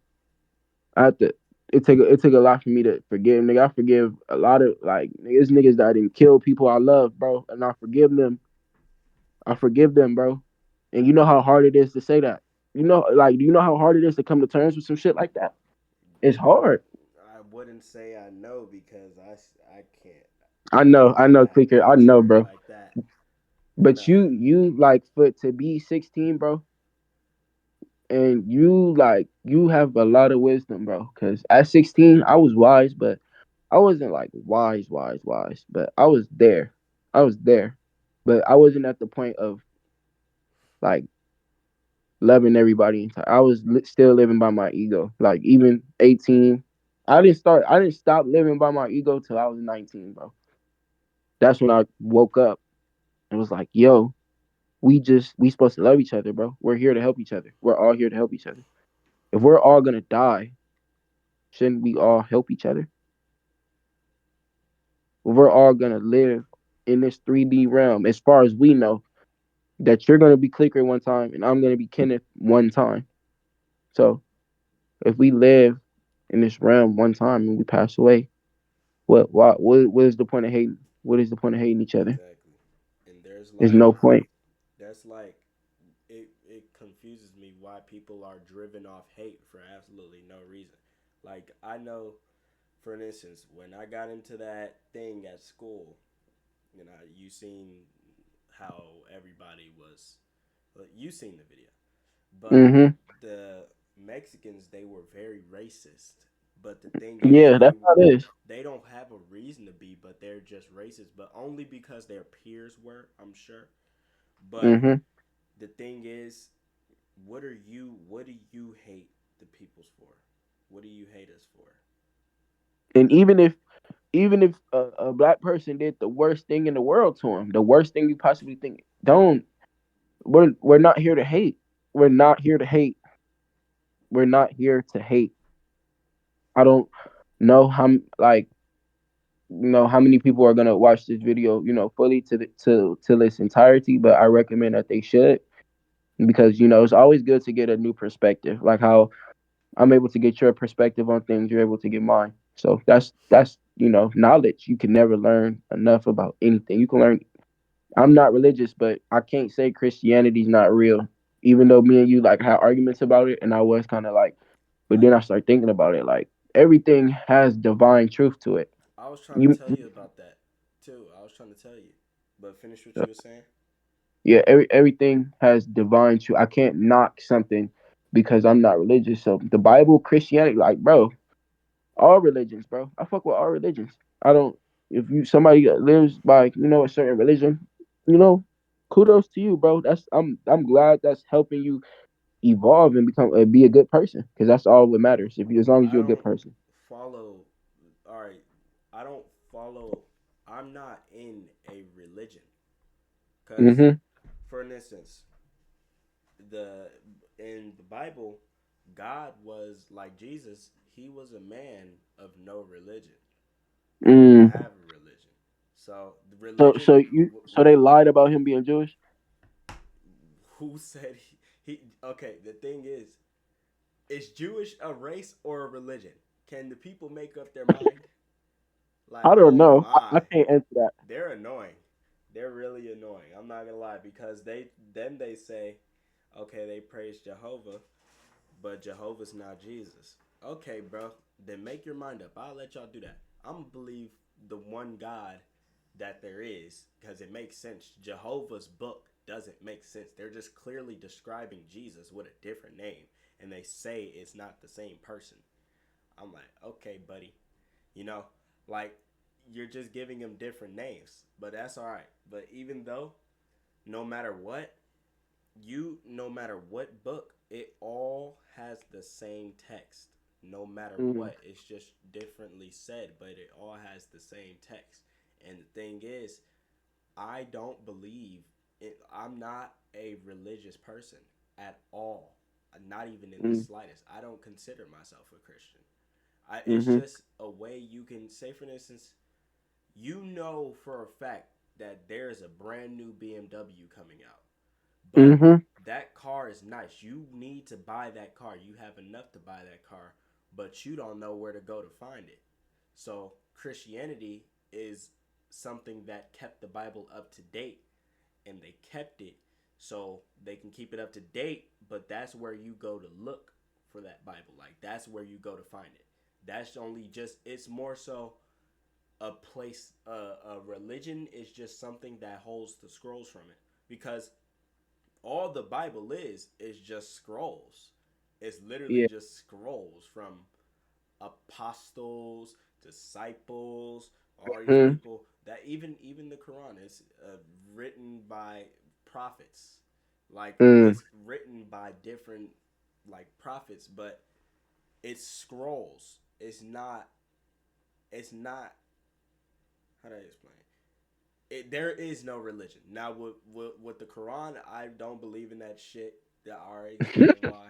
I have to. It took a lot for me to forgive, nigga. I forgive a lot of like niggas that didn't kill people I love, bro, and I forgive them. I forgive them, bro. And you know how hard it is to say that. You know, like, do you know how hard it is to come to terms with some shit like that? It's hard. I wouldn't say I know because I can't. I know, I clicker. I know, mature bro. like that. But Nah. you like for to be 16, bro, and you have a lot of wisdom, bro. Cause at 16, I was wise, but I wasn't like wise. But I was there. I was there, but I wasn't at the point of like loving everybody. I was still living by my ego. Like even 18, I didn't stop living by my ego till I was 19, bro. That's when I woke up and was like, yo, we supposed to love each other, bro. We're here to help each other. We're all here to help each other. If we're all gonna die, shouldn't we all help each other? If we're all gonna live in this 3D realm, as far as we know, that you're gonna be Clicker one time and I'm gonna be Kenneth one time. So if we live in this realm one time and we pass away, what is the point of hating? What is the point of hating each other? Exactly. And There's no point. that's like it confuses me why people are driven off hate for absolutely no reason. Like I know, for instance, when I got into that thing at school, you seen how everybody was. You seen the video, but Mm-hmm. the Mexicans, they were very racist. But the thing is, Yeah, that's how it is. they don't have a reason to be, but they're just racist. But only because their peers were, I'm sure. But Mm-hmm. the thing is, what do you hate the peoples for? What do you hate us for? And even if a black person did the worst thing in the world to him, the worst thing you possibly think, don't we're not here to hate. We're not here to hate. We're not here to hate. I don't know like how many people are gonna watch this video, fully to its entirety, but I recommend that they should because it's always good to get a new perspective, like how I'm able to get your perspective on things, you're able to get mine. So that's knowledge. You can never learn enough about anything. You can learn. I'm not religious, but I can't say Christianity's not real, even though me and you like had arguments about it, and I was kind of like, but then I started thinking about it, like everything has divine truth to it. I was trying to You tell you about that too. I was trying to tell you, but finish what you were saying. Yeah, everything has divine truth. I can't knock something because I'm not religious. So the Bible, Christianity, like bro, all religions, bro. I fuck with all religions. I don't. If you somebody that lives by a certain religion, you know, kudos to you, bro. I'm glad that's helping you evolve and become be a good person, because that's all what matters. If you, as long as I you're a good don't person. follow. All right, I don't follow. I'm not in a religion because, Mm-hmm. for instance, the in the Bible, God was like Jesus. He was a man of no religion. He didn't Mm. have a religion. So the So religion, so you so they lied about him being Jewish. who said he? Okay, the thing is Jewish a race or a religion? Can the people make up their mind? Like, I don't oh know. I my, can't answer that. they're annoying. They're really annoying. I'm not gonna lie because they say, okay, they praise Jehovah, but Jehovah's not Jesus. Okay, bro, then make your mind up. I'll let y'all do that. I'm gonna believe the one God that there is because it makes sense. Jehovah's book doesn't make sense. They're just clearly describing Jesus with a different name, and they say it's not the same person. I'm like, okay, buddy, you know, like you're just giving them different names, but that's all right. But even though, no matter what, no matter what book, it all has the same text. No matter Mm. what, it's just differently said, but it all has the same text. And the thing is, I don't believe it. I'm not a religious person at all. Not even in the Mm. slightest. I don't consider myself a Christian. It's Mm-hmm. just a way you can say, for instance, you know for a fact that there's a brand new BMW coming out, but Mm-hmm. that car is nice. You need to buy that car. You have enough to buy that car, but you don't know where to go to find it. So Christianity is something that kept the Bible up to date, and they kept it so they can keep it up to date, but that's where you go to look for that Bible. Like that's where you go to find it. That's only just it's more so a place a religion is just something that holds the scrolls from it because all the Bible is just scrolls. It's literally Yeah. just scrolls from apostles, disciples, all these Mm. people that even the Quran is written by prophets. Like Mm. it's written by different like prophets, but it's scrolls. It's not how do I explain there is no religion. Now with the Quran, I don't believe in that shit. That I already explained why.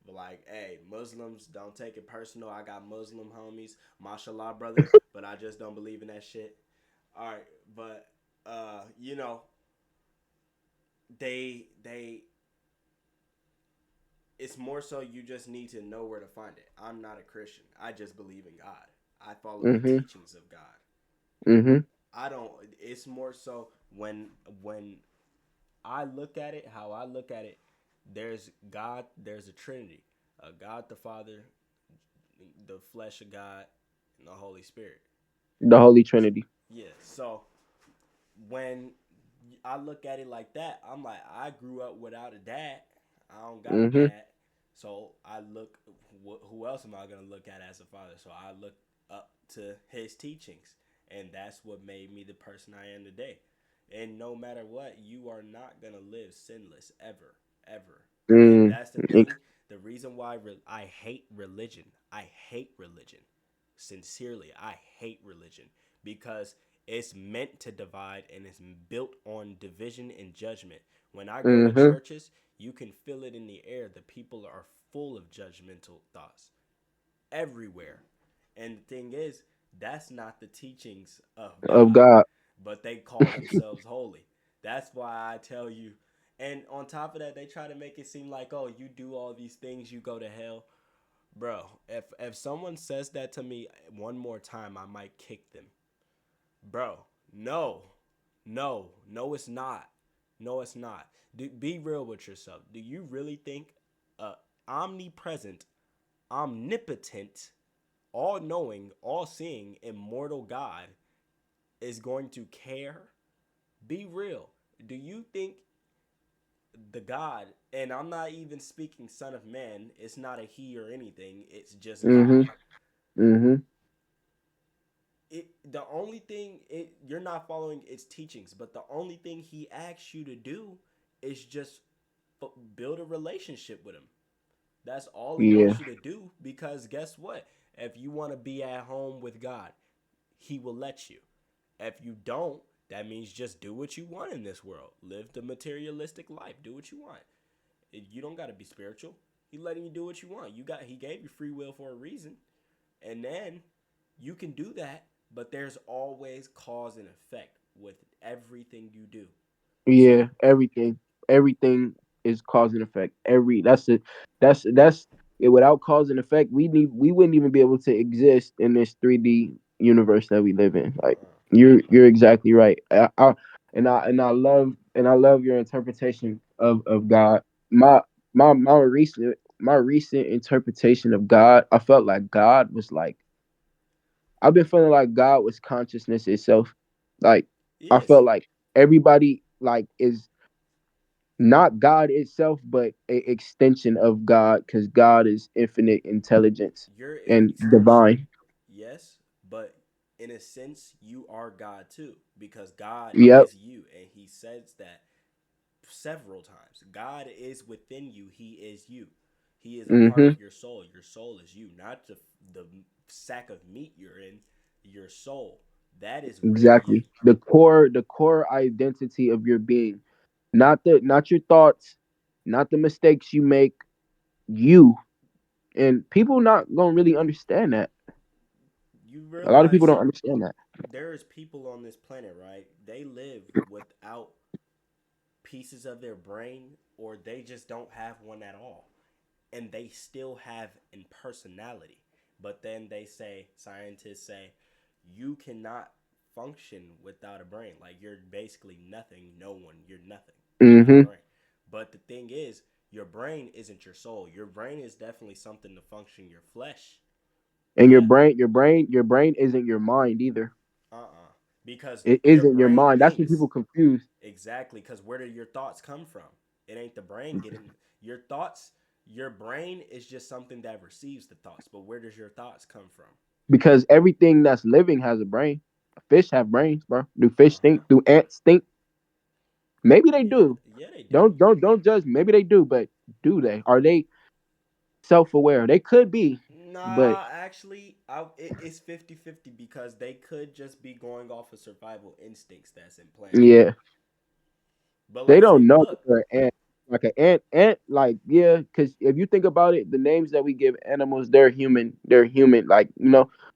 But like, hey, Muslims don't take it personal. I got Muslim homies, mashallah, brother. But I just don't believe in that shit. All right, but you know, they it's more so you just need to know where to find it. I'm not a Christian. I just believe in God. I follow the Mm-hmm. teachings of God. Mm-hmm. I don't. It's more so when I look at it, how I look at it, there's God, there's a Trinity, God the Father, the flesh of God, and the Holy Spirit. The Holy Trinity. Yeah. So when I look at it like that, I'm like, I grew up without a dad. I don't got a Mm-hmm. dad. So I look, who else am I going to look at as a father? So I look up to his teachings. And that's what made me the person I am today. And no matter what, you are not going to live sinless ever, ever. And Mm. that's the thing. The reason why I hate religion, I hate religion. Sincerely, I hate religion because it's meant to divide and it's built on division and judgment. When I go to Mm-hmm. churches, you can feel it in the air. The people are full of judgmental thoughts everywhere. And the thing is, that's not the teachings of Of God, God. but they call themselves holy. That's why I tell you. And on top of that, they try to make it seem like, oh, you do all these things, you go to hell. Bro, if someone says that to me one more time, I might kick them. Bro, no. No, it's not. No, it's not. Be real with yourself. Do you really think a omnipresent, omnipotent, all knowing, all seeing, immortal God is going to care? Be real. Do you think the God, and I'm not even speaking Son of Man, it's not a he or anything, it's just Mm-hmm. God. Mm-hmm. The only thing you're not following its teachings, but the only thing he asks you to do is just build a relationship with him. That's all he Yeah. wants you to do, because guess what? If you want to be at home with God, he will let you. If you don't, that means just do what you want in this world. Live the materialistic life. Do what you want. You don't got to be spiritual. He letting you do what you want. He gave you free will for a reason. And then you can do that, but there's always cause and effect with everything you do. Yeah, So, everything is cause and effect. That's it. That's it. Without cause and effect, we wouldn't even be able to exist in this 3D universe that we live in. Like you're exactly right. I love your interpretation of God. My my recent interpretation of God, I felt like God was like I've been feeling like God was consciousness itself. Like I yes, felt like everybody like is not God itself, but a extension of God, because God is infinite intelligence you're an and extension, divine. yes, but in a sense, you are God too, because God Yep. is you, and He says that several times. God is within you. He is you. He is a part Mm-hmm. of your soul. Your soul is you, not the sack of meat you're in. Your soul. That is really you. Exactly. The core identity of your being. Not your thoughts, not the mistakes you make, you. And people not gonna really understand that. You A lot of people realize don't understand that. there is people on this planet, right? They live without pieces of their brain, or they just don't have one at all, and they still have a personality. But then scientists say, you cannot function without a brain. Like, you're basically nothing, no one, you're nothing without a Mm-hmm. brain. But the thing is, your brain isn't your soul. Your brain is definitely something to function your flesh. And Yeah. your brain isn't your mind either. Because It your isn't your brain mind. That's what thinks. people confuse. Exactly, because where do your thoughts come from? It ain't the brain getting your thoughts. Your brain is just something that receives the thoughts, but where does your thoughts come from? Because everything that's living has a brain. Fish have brains, bro. Do fish Uh huh. think? Do ants think? Maybe they Yeah, do. yeah, they do. Don't judge. Maybe they do, but do they? Are they self aware? They could be, but Nah, actually, it's 50-50, because they could just be going off of survival instincts that's implanted. yeah, But they let's say, don't know that look, they're an ant. Like an ant, like yeah. Because if you think about it, the names that we give animals, they're human. They're human, like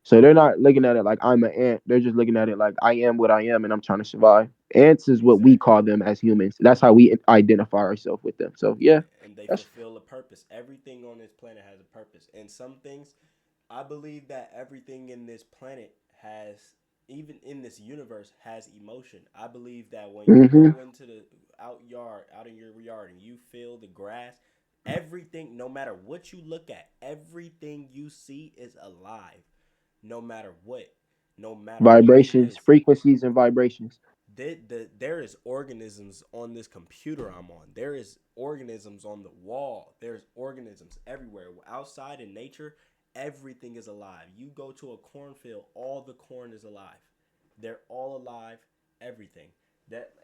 So they're not looking at it like I'm an ant. They're just looking at it like I am what I am, and I'm trying to survive. Ants is what we exactly. call them as humans. That's how we identify ourselves with them. So yeah, And they that's fulfill a purpose. Everything on this planet has a purpose. And some things, I believe that everything in this planet has, even in this universe, has emotion. I believe that when you hmm go into the out in your yard, and you feel the grass, everything, no matter what you look at, everything you see is alive. No matter what, no matter what it vibrations, is. frequencies, and vibrations. There is organisms on this computer I'm on. There is organisms on the wall. There's organisms everywhere. Outside in nature, everything is alive. You go to a cornfield, all the corn is alive. They're all alive, everything.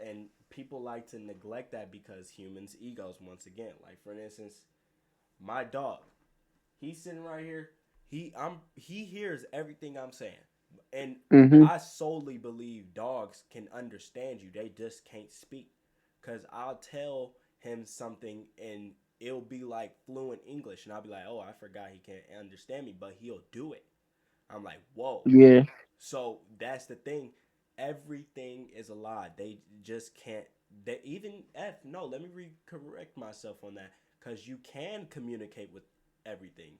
And people like to neglect that because humans' egos, once again. Like, for instance, my dog. He's sitting right here. He hears everything I'm saying. And hmm I solely believe dogs can understand you. They just can't speak. Cause I'll tell him something, and it'll be like fluent English, and I'll be like, "Oh, I forgot he can't understand me," but he'll do it. I'm like, "Whoa." Yeah, So that's the thing. Everything is a lie. They just can't. They even F. No, let me correct myself on that. Because you can communicate with everything.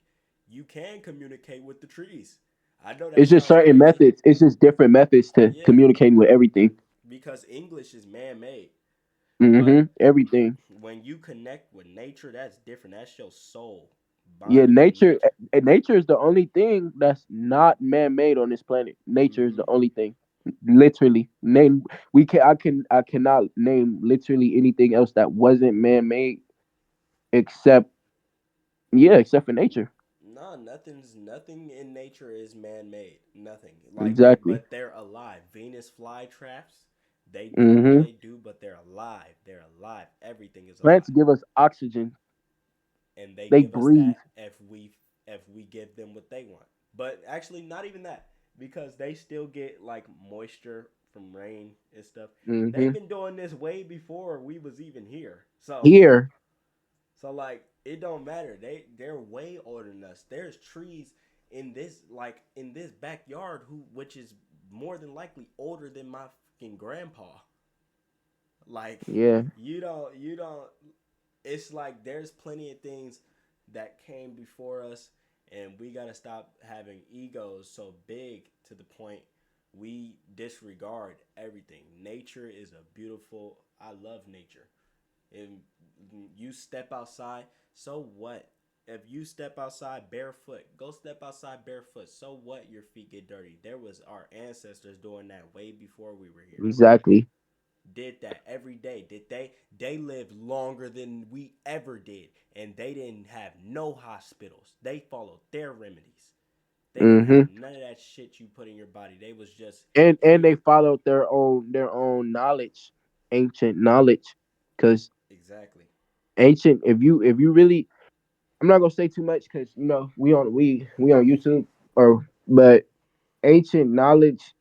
You can communicate with the trees. I know that it's just sounds certain crazy. methods. It's just different methods to Yeah, communicating with everything. because English is man-made. But Everything. when you connect with nature, that's different. That's your soul Yeah, bonding with nature. nature is the only thing that's not man-made on this planet. Nature is Mm-hmm. the only thing. Literally, name we can I cannot name literally anything else that wasn't man-made except except for nature. No, nothing in nature is man made. Nothing. Like, Exactly. but they're alive. Venus flytraps, they do what hmm they do but they're alive. They're alive. Everything is Plants alive, give us oxygen. and they They give us breathe. that if we give them what they want. But actually, not even that, because they still get like moisture from rain and stuff. They've Hmm. been doing this way before we was even here. Here. So like it don't matter. They're way older than us. There's trees in this backyard which is more than likely older than my fucking grandpa. Like Yeah. you don't it's like there's plenty of things that came before us, and we got to stop having egos so big to the point we disregard everything. Nature is a beautiful, I love nature. If you step outside, so what? If you step outside barefoot, go step outside barefoot. So what? Your feet get dirty. There was our ancestors doing that way before we were here. Exactly. Did that every day. They lived longer than we ever did, and they didn't have no hospitals. They followed their remedies. They didn't have Hmm. none of that shit you put in your body. They was just And here. they followed their own knowledge, ancient knowledge, because Exactly. ancient. If you really, I'm not gonna say too much because we on YouTube or but ancient knowledge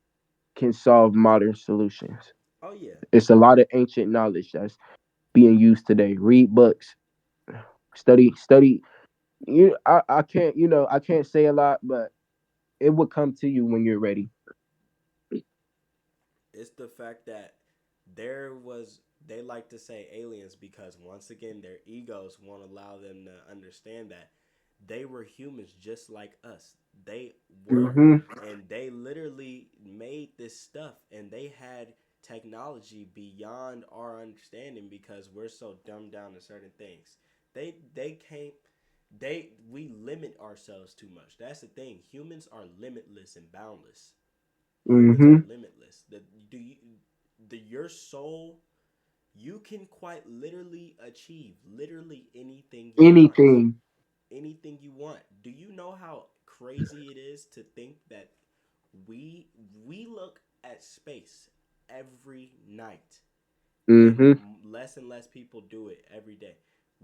can solve modern solutions. Oh yeah. It's a lot of ancient knowledge that's being used today. Read books, study. I can't I can't say a lot, but it will come to you when you're ready. It's the fact that there was they like to say aliens because once again their egos won't allow them to understand that they were humans just like us. They were, Hmm. and they literally made this stuff, and they had technology beyond our understanding because we're so dumbed down to certain things. They can't they we limit ourselves too much. That's the thing. Humans are limitless and boundless. Humans are Hmm. limitless. Do you your soul, you can quite literally achieve literally anything you want. Anything. Anything you want. Do you know how crazy it is to think that we we look at space every night, and Hmm. less and less people do it every day.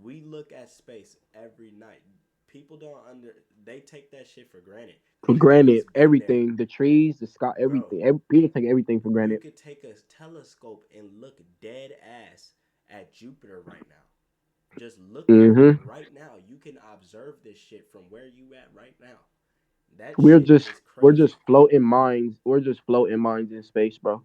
We look at space every night. People don't under they take that shit for granted. For People granted, has been there, everything, the trees, the sky, bro. everything. People take everything for You granted. could take a telescope and look dead ass at Jupiter right now. Just look at it Hmm. right now. You can observe this shit from where you at right now. That We're shit just is we're just crazy. floating minds. We're just floating minds in space, bro.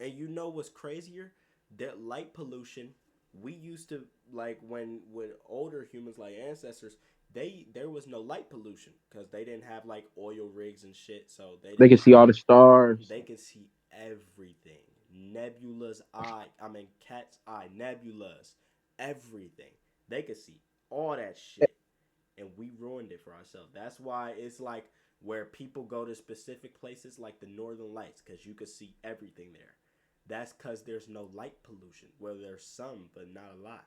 And you know what's crazier? That light pollution. We used to like when with older humans like ancestors, there was no light pollution because they didn't have like oil rigs and shit, so they They didn't can see have all the stars. they could see everything. Nebula's eye, I mean cat's eye, nebulas, everything. They could see all that shit, and we ruined it for ourselves. That's why it's like where people go to specific places like the Northern Lights because you could see everything there. That's because there's no light pollution. Well, there's some, but not a lot,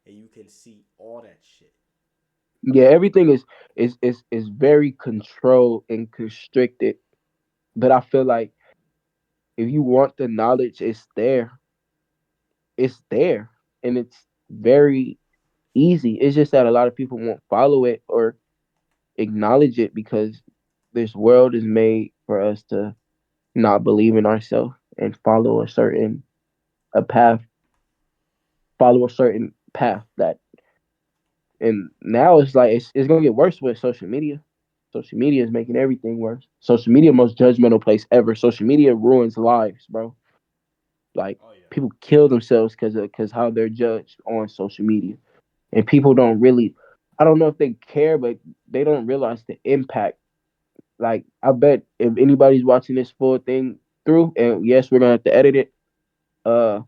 and you can see all that shit. Yeah, everything is very controlled and constricted. But I feel like if you want the knowledge, it's there. It's there, and it's very easy. It's just that a lot of people won't follow it or acknowledge it because this world is made for us to not believe in ourselves and a path, follow a certain path that. And now it's like it's gonna get worse with social media. Social media is making everything worse. Social media, most judgmental place ever. Social media ruins lives, bro. Like Oh yeah. people kill themselves because how they're judged on social media, and people don't really. I don't know if they care, but they don't realize the impact. Like I bet if anybody's watching this full thing through, and yes, we're gonna have to edit it. Uh,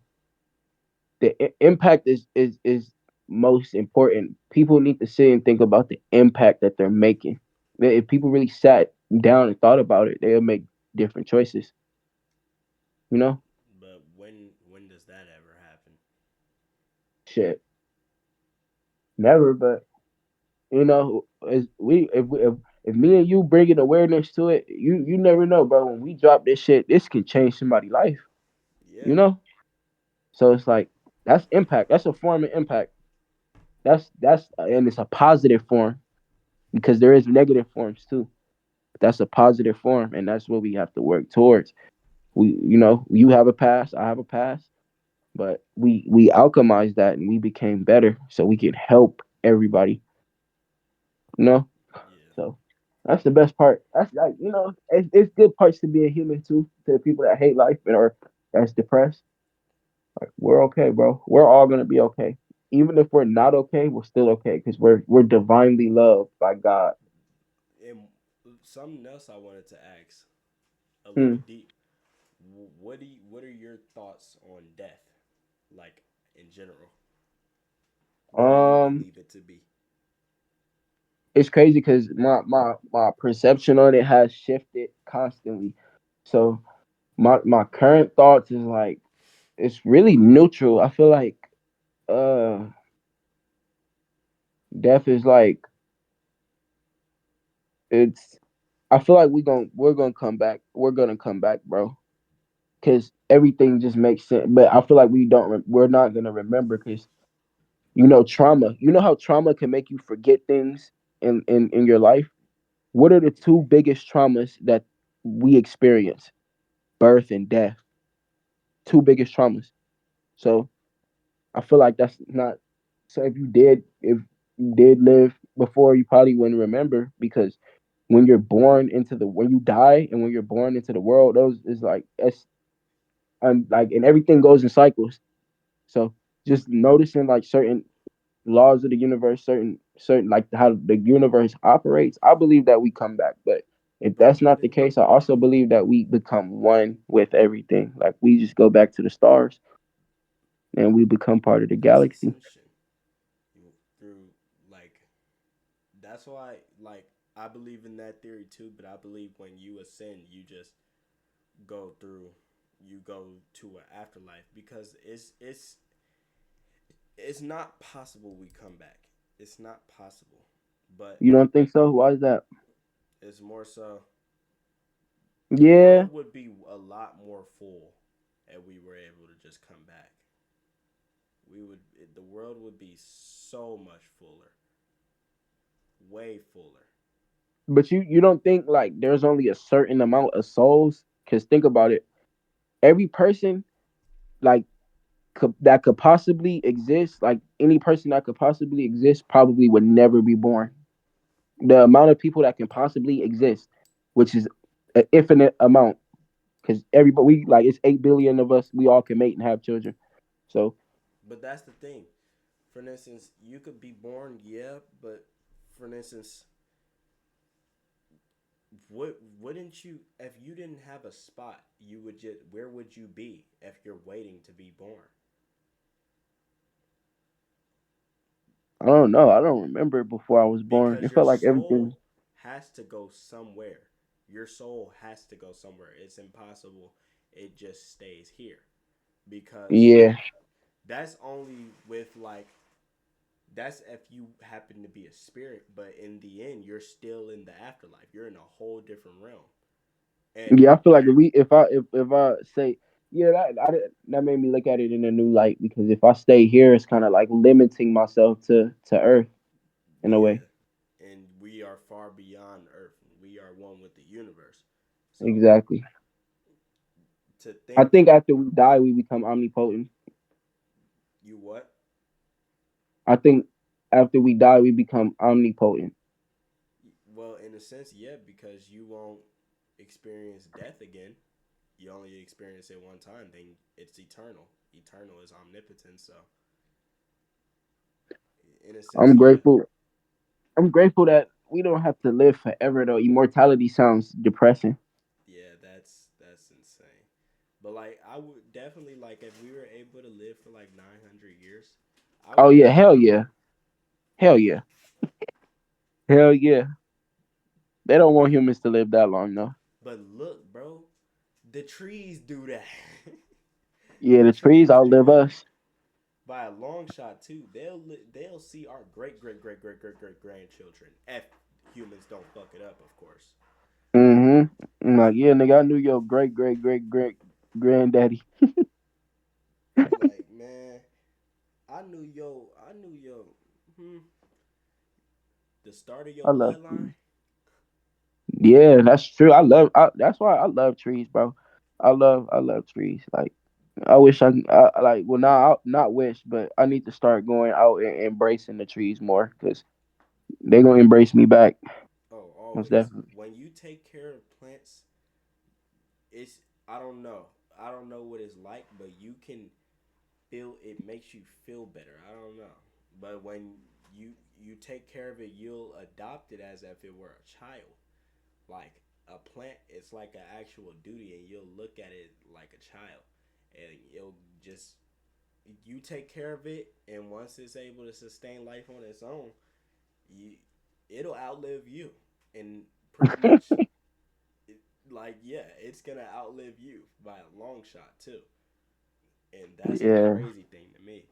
the impact is most important. People need to sit and think about the impact that they're making. If people really sat down and thought about it, they'll make different choices. You know, But when does that ever happen? shit, never. But as we if me and you bringing awareness to it, you never know, bro. When we drop this shit, this can change somebody's life. Yeah. You know, So it's like that's impact. That's a form of impact. That's and it's a positive form because there is negative forms too. But that's a positive form, and that's what we have to work towards. You have a past, I have a past, but we alchemized that and we became better, so we can help everybody. You know, Yeah. so that's the best part. That's like it's good parts to be a human too. To the people that hate life and or that's depressed, like we're okay, bro. We're all gonna be okay. Even if we're not okay, we're still okay because we're divinely loved by God. And something else I wanted to ask a little Hmm. deep. What are your thoughts on death, like in general? What do you Um, believe it to be? it's crazy because my perception on it has shifted constantly. So my current thoughts is like it's really neutral. I feel like uh death is like it's I feel like we're gonna come back. We're gonna come back, bro. Cause everything just makes sense. But I feel like we're not gonna remember because trauma. You know how trauma can make you forget things in your life. What are the two biggest traumas that we experience? Birth and death. Two biggest traumas. So I feel like that's not. So if you did live before, you probably wouldn't remember because when you die and when you're born into the world, those is like it's like and everything goes in cycles. So just noticing like certain laws of the universe, certain like how the universe operates, I believe that we come back. But if Bro, that's not the case, I also believe that we become one with everything. Like we just go back to the stars and we become part of the that's galaxy. ascension. You through like that's why like I believe in that theory too, but I believe when you ascend, you just go through you go to an afterlife because it's not possible we come back. It's not possible. But You don't think so? Why is that? it's more so the Yeah, world would be a lot more full if we were able to just come back. The world would be so much fuller, way fuller. but you don't think like there's only a certain amount of souls? Because think about it, every person like that could possibly exist, like any person that could possibly exist, probably would never be born. The amount of people that can possibly exist, which is an infinite amount, because everybody like it's 8 billion of us. We all can mate and have children. So But that's the thing. For instance, you could be born, yeah, but for instance, wouldn't you if you didn't have a spot, you would just where would you be if you're waiting to be born? I don't know. I don't remember before I was born. Because It your felt like everything. soul has to go somewhere. Your soul has to go somewhere. It's impossible. It just stays here because Yeah, that's only with like that's if you happen to be a spirit, but in the end, you're still in the afterlife. You're in a whole different realm. And yeah. I feel like if I say yeah, that made me look at it in a new light because if I stay here, it's kind of like limiting myself to Earth in a way. yeah, and we are far beyond Earth. We are one with the universe. So Exactly. to I think think after we die, we become omnipotent. you what? I think after we die, we become omnipotent. Well, in a sense, yeah, because you won't experience death again. You only experience it one time. Then it's eternal. Eternal is omnipotent. So in a sense, I'm yeah, grateful. I'm grateful that we don't have to live forever though. Immortality sounds depressing. yeah, that's insane. But like, I would definitely like if we were able to live for like 900 years, I Oh would yeah, hell definitely. yeah, hell yeah, hell yeah. They don't want humans to live that long though. But look, bro, the trees do that. Yeah, The the trees trees do outlive that us. by a long shot too. They'll see our great grandchildren if humans don't fuck it up, of course. Mm-hmm. I'm like, yeah, nigga, I knew your great granddaddy. Like man, I knew your, hmm, the start of your I love bloodline. trees. Yeah, that's true. That's why I love trees, bro. I love trees. Like I wish like well not wish, but I need to start going out and embracing the trees more because they gonna embrace me back. Oh, Most always. definitely. When you take care of plants, it's I don't know. I don't know what it's like, but you can feel it makes you feel better. I don't know. But when you you take care of it, you'll adopt it as if it were a child. Like a plant, it's like an actual duty, and you'll look at it like a child, and you'll just you take care of it, and once it's able to sustain life on its own, you it'll outlive you, and pretty much like yeah, it's gonna outlive you by a long shot too, and that's the Yeah, crazy thing to me.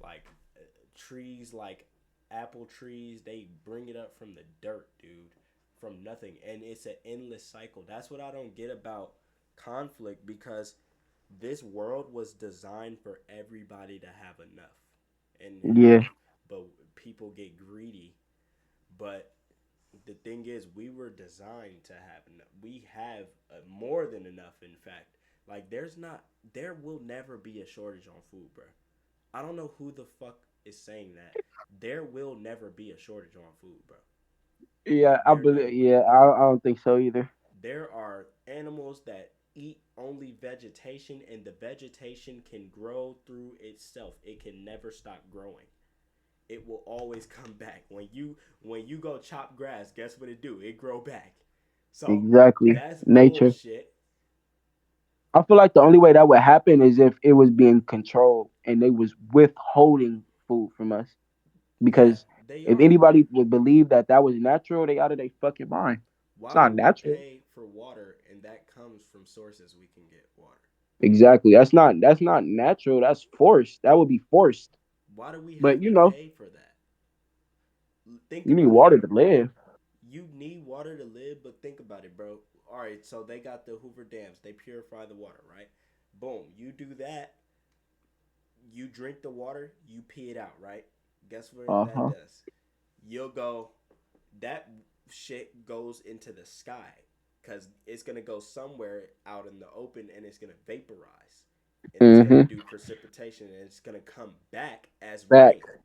Like trees, like apple trees, they bring it up from the dirt, dude, from nothing, and it's an endless cycle. That's what I don't get about conflict because this world was designed for everybody to have enough and yeah, but people get greedy. But the thing is, we were designed to have enough. We have more than enough, in fact. Like, there will never be a shortage on food, bro. I don't know who the fuck is saying that. There will never be a shortage on food, bro. yeah. I There never believe. will. Yeah, I don't think so either. There are animals that eat only vegetation, and the vegetation can grow through itself. It can never stop growing. It will always come back. When you go chop grass, guess what it do? It grow back. So Exactly. that's Nature. bullshit. I feel like the only way that would happen is if it was being controlled and they was withholding food from us. Yeah, Because they if are. anybody would believe that that was natural, they out of their fucking mind. It's Why not would we natural. pay for water and that comes from sources we can get water? Exactly. That's not natural. That's forced. That would be forced. Why do we But have you to know, pay for that? Think you need about it, water bro. to live. You need water to live, but think about it, bro. All right, so they got the Hoover dams. They purify the water, right? Boom. You do that. You drink the water. You pee it out, right? Guess what Uh that huh. does? You'll go. That shit goes into the sky because it's gonna go somewhere out in the open and it's gonna vaporize and it's gonna Mm-hmm. do precipitation and it's gonna come back as rain, Facts.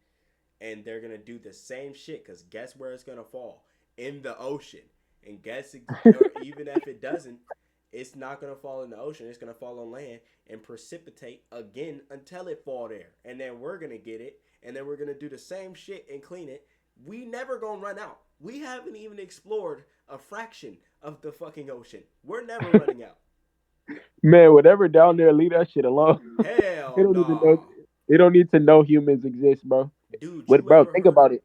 and they're gonna do the same shit because guess where it's gonna fall in the ocean, and or even if it doesn't, it's not gonna fall in the ocean, it's gonna fall on land and precipitate again until it fall there, and then we're gonna get it, and then we're gonna do the same shit and clean it. We never gonna run out. We haven't even explored a fraction of the fucking ocean. We're never running out. Man, whatever down there, leave that shit alone. They Hell don't even know. nah. They don't need to know humans exist, bro. Dude, What, you bro? ever Think heard of, about it,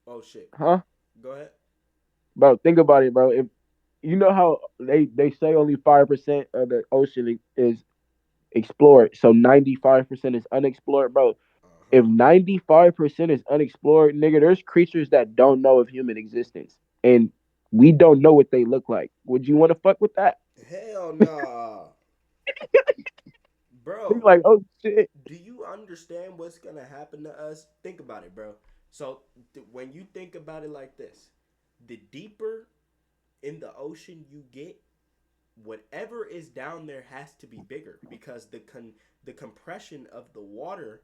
oh shit, huh? go ahead. Bro, think about it, bro. If you know how they say only 5% of the ocean is explored, so 95% is unexplored, bro. If Uh-huh. 95% is unexplored, nigga, there's creatures that don't know of human existence, and we don't know what they look like. Would you want to fuck with that? Hell nah. They Bro, like, oh shit. do you understand what's gonna happen to us? Think about it, bro. So when you think about it like this, the deeper in the ocean you get, whatever is down there has to be bigger because the compression of the water,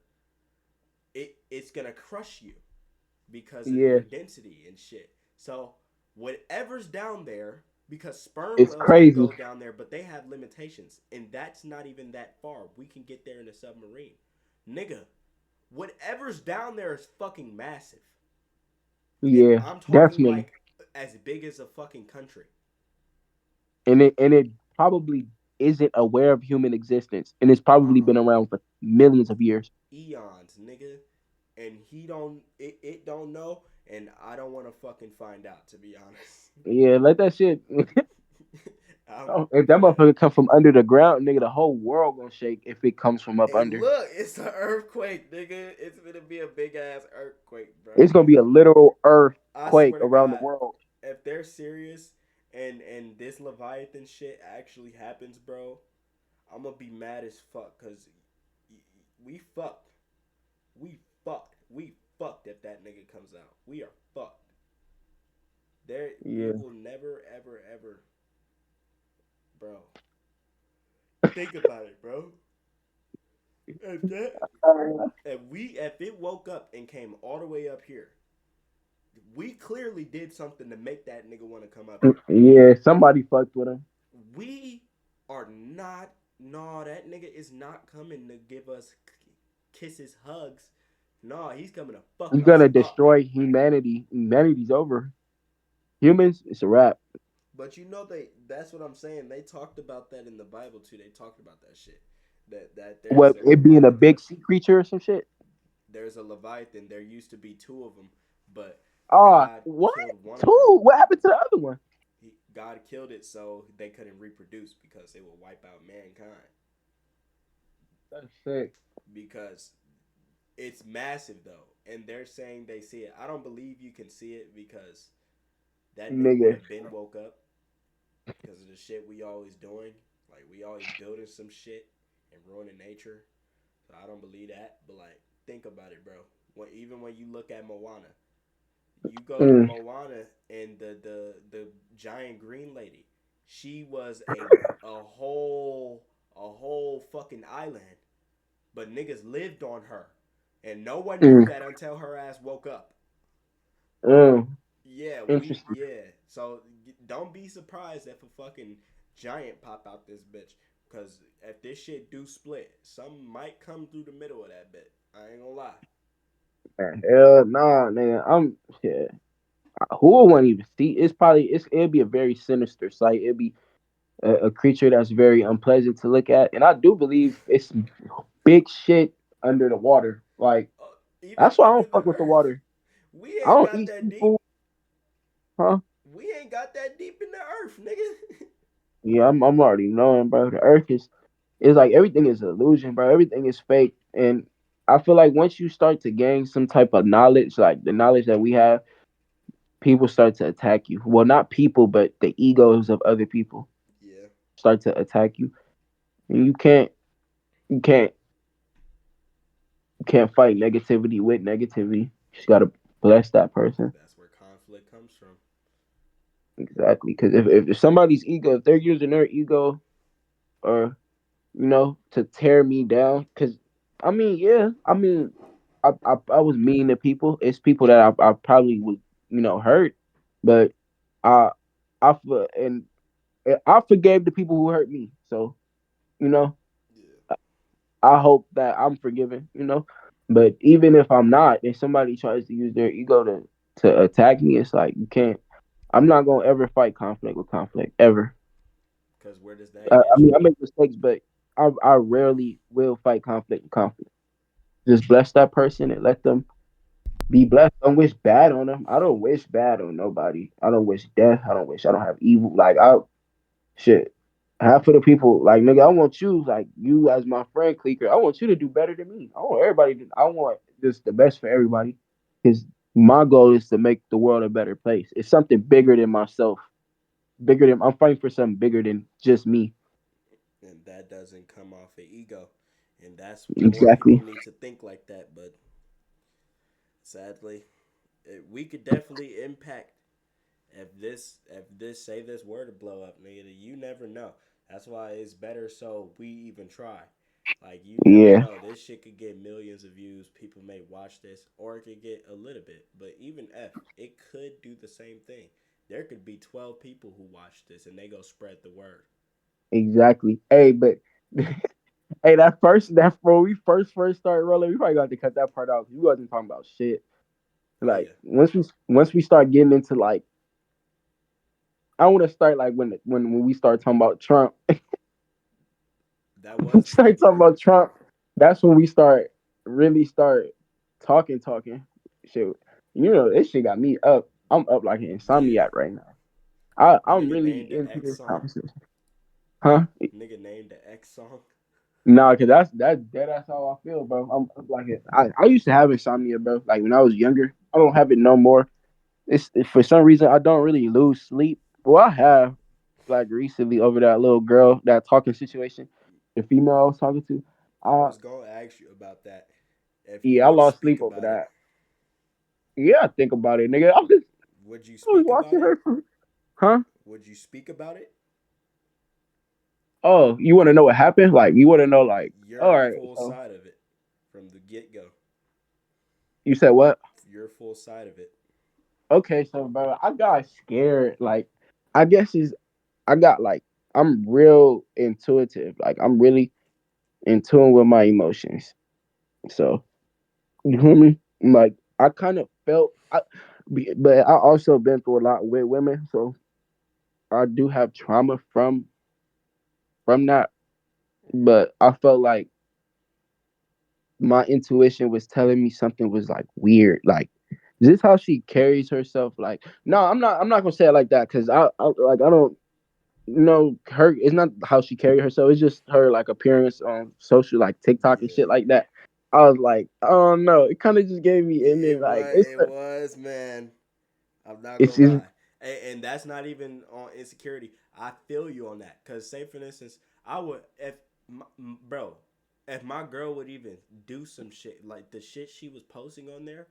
it's gonna crush you because of Yeah, your density and shit. So whatever's down there, because sperm it's whales can crazy. go down there, but they have limitations, and that's not even that far. We can get there in a submarine, nigga. Whatever's down there is fucking massive, and Yeah, I'm talking definitely. like as big as a fucking country. And it probably isn't aware of human existence, and it's Uh probably uh been around for millions of years. Eons, nigga, and it don't know, and I don't want to fucking find out to be honest. Yeah, let that shit. I'm Oh, if that motherfucker come from under the ground, nigga, the whole world gonna shake if it comes from up Hey, under. look, it's an earthquake, nigga. It's gonna be a big ass earthquake, bro. It's gonna be a literal I earthquake swear to around the God, world. if they're serious and this Leviathan shit actually happens, bro, I'm gonna be mad as fuck. Cause We fucked. We fucked. We fucked if that nigga comes out. We are fucked. There, we Yeah. will never, ever, ever, bro. Think about it, bro. If that, if it woke up and came all the way up here, we clearly did something to make that nigga want to come up here. Yeah, somebody fucked with him. We are not. No, that nigga is not coming to give us kisses, hugs. No, he's coming to fuck He's us gonna up. destroy humanity. Humanity's over. Humans, it's a wrap. But you know that's what I'm saying. They talked about that in the Bible too. They talked about that shit. That there's What, a it being a Leviathan. big sea creature or some shit? There's a Leviathan. There used to be two of them, but Ah, God what? killed one of them. Two? What happened to the other one? God killed it so they couldn't reproduce because it would wipe out mankind. That's sick. Because it's massive though, and they're saying they see it. I don't believe you can see it because that nigga would Nigga. have been woke up because of the shit we always doing. Like we always building some shit and ruining nature. So I don't believe that. But like, think about it, bro. Even when you look at Moana, you go to Mm, Moana and the giant green lady, she was a whole fucking island, but niggas lived on her, and no one knew mm, that until her ass woke up. mm. Yeah, Interesting. So don't be surprised if a fucking giant pop out this bitch, cause if this shit do split, some might come through the middle of that bit. I ain't gonna lie. Hell nah, nigga. I'm yeah. Who won't even see? It'd be a very sinister sight. It'd be a creature that's very unpleasant to look at. And I do believe it's big shit under the water. Like Even that's why I under don't the fuck with the earth, water. we I ain't don't got eat that deep. seafood, huh? We ain't got that deep in the earth, nigga. Yeah, I'm already knowing, bro. The earth is like everything is an illusion, bro. Everything is fake. And I feel like once you start to gain some type of knowledge, like the knowledge that we have, people start to attack you. Well, not people, but the egos of other people Yeah, start to attack you. And you can't you can't fight negativity with negativity. You just gotta bless that person. that's where conflict comes from. Exactly. Because if somebody's ego, if they're using their ego or to tear me down, because I was mean to people. It's people that I probably would hurt, but I and I forgave the people who hurt me. So you know Yeah, I hope that I'm forgiven. But even if I'm not, if somebody tries to use their ego to attack me, it's like you can't. I'm not gonna ever fight conflict with conflict ever. because where does I, that I get mean, you? I make mistakes, but I rarely will fight conflict with conflict. Just bless that person and let them be blessed. Don't wish bad on them. I don't wish bad on nobody. I don't wish death. I don't have evil. Like shit. Half of the people, like nigga, I want you, like you as my friend, Cleaker. I want you to do better than me. I want everybody. I want just the best for everybody. Because my goal is to make the world a better place. It's something bigger than myself. Bigger than I'm fighting for something bigger than just me. And that doesn't come off of ego, and that's more people Exactly. need to think like that. But sadly, we could definitely impact if this say this were to blow up, nigga. You never know. That's why it's better so we even try. Like you never Yeah. know. This shit could get millions of views. People may watch this, or it could get a little bit. But even if it could do the same thing, there could be 12 people who watch this and they go spread the word. Exactly. Hey, but hey, that when we first started rolling, we probably got to cut that part out. We wasn't talking about shit. Oh Like yeah, once we start getting into like, I want to start like when we start talking about Trump. that We was start deep, talking bro. about Trump. That's when we really start talking. Shit, this shit got me up. I'm up like an Yeah, insomniac right now. I'm nigga really named the into X this song. conversation, huh? Nigga named the X song. Nah, cause that's how I feel, bro. I'm up like it. I used to have insomnia, bro. Like when I was younger. I don't have it no more. It's for some reason I don't really lose sleep. Well, I have like recently over that little girl, that talking situation, the female I was talking to. I Uh, was gonna ask you about that. If you yeah, I would lost speak sleep over about it, that. Yeah, think about it, nigga. would you I was speak about watching it? her from, huh? Would you speak about it? Oh, you want to know what happened? Like, you want to know, like, all Your right. full So side of it from the get go. you said what? Your full side of it. Okay, so bro, I got scared. Like, I guess is I got like I'm real intuitive. Like, I'm really in tune with my emotions. So you hear me? Like, I kind of felt, but I also been through a lot with women, so I do have trauma from that. But I felt like my intuition was telling me something was like weird. Like, is this how she carries herself? Like, no, I'm not. I'm not gonna say it like that because I don't know her. It's not how she carry herself. It's just her like appearance on social, like TikTok and Yeah. shit like that. I was like, oh no, it kind of just gave me, and then It like was. It was, man. I'm not it's gonna just lie, and that's not even on insecurity. I feel you on that, cause say for instance, I would if bro, if my girl would even do some shit like the shit she was posting on there,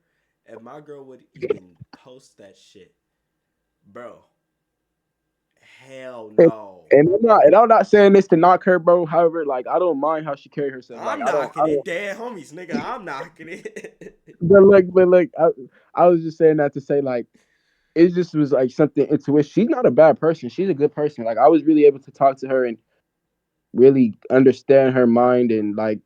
if my girl would even post that shit, bro, hell and, no. and I'm not saying this to knock her, bro. However, like I don't mind how she carry herself. Like I'm I knocking don't. it, dead homies, nigga. I'm knocking it. But look, I was just saying that to say like it just was like something intuition. She's not a bad person. She's a good person. Like I was really able to talk to her and really understand her mind and like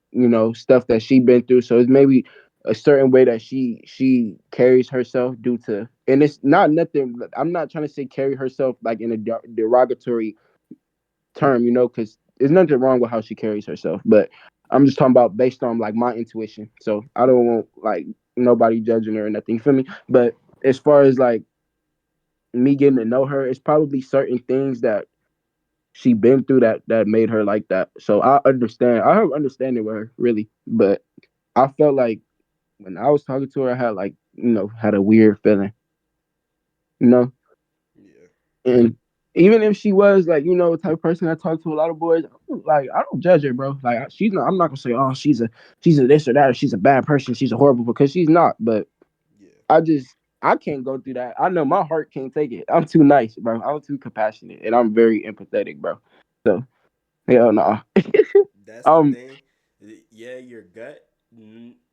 stuff that she been through. So it's maybe a certain way that she carries herself due to, and it's not nothing. I'm not trying to say carry herself like in a derogatory term, because there's nothing wrong with how she carries herself. But I'm just talking about based on like my intuition. So I don't want like nobody judging her or nothing. You feel me? But as far as like me getting to know her, it's probably certain things that she been through that made her like that. So I understand. I have understanding with her really, but I felt like when I was talking to her, I had like had a weird feeling, you know. Yeah, And even if she was like the type of person I talk to a lot of boys, like I don't judge her, bro. Like she's not. I'm not gonna say oh she's a this or that or she's a bad person. She's a horrible because she's not. But yeah. I can't go through that. I know my heart can't take it. I'm too nice, bro. I'm too compassionate and I'm very empathetic, bro. So hell no. That's the um thing. Yeah, your gut.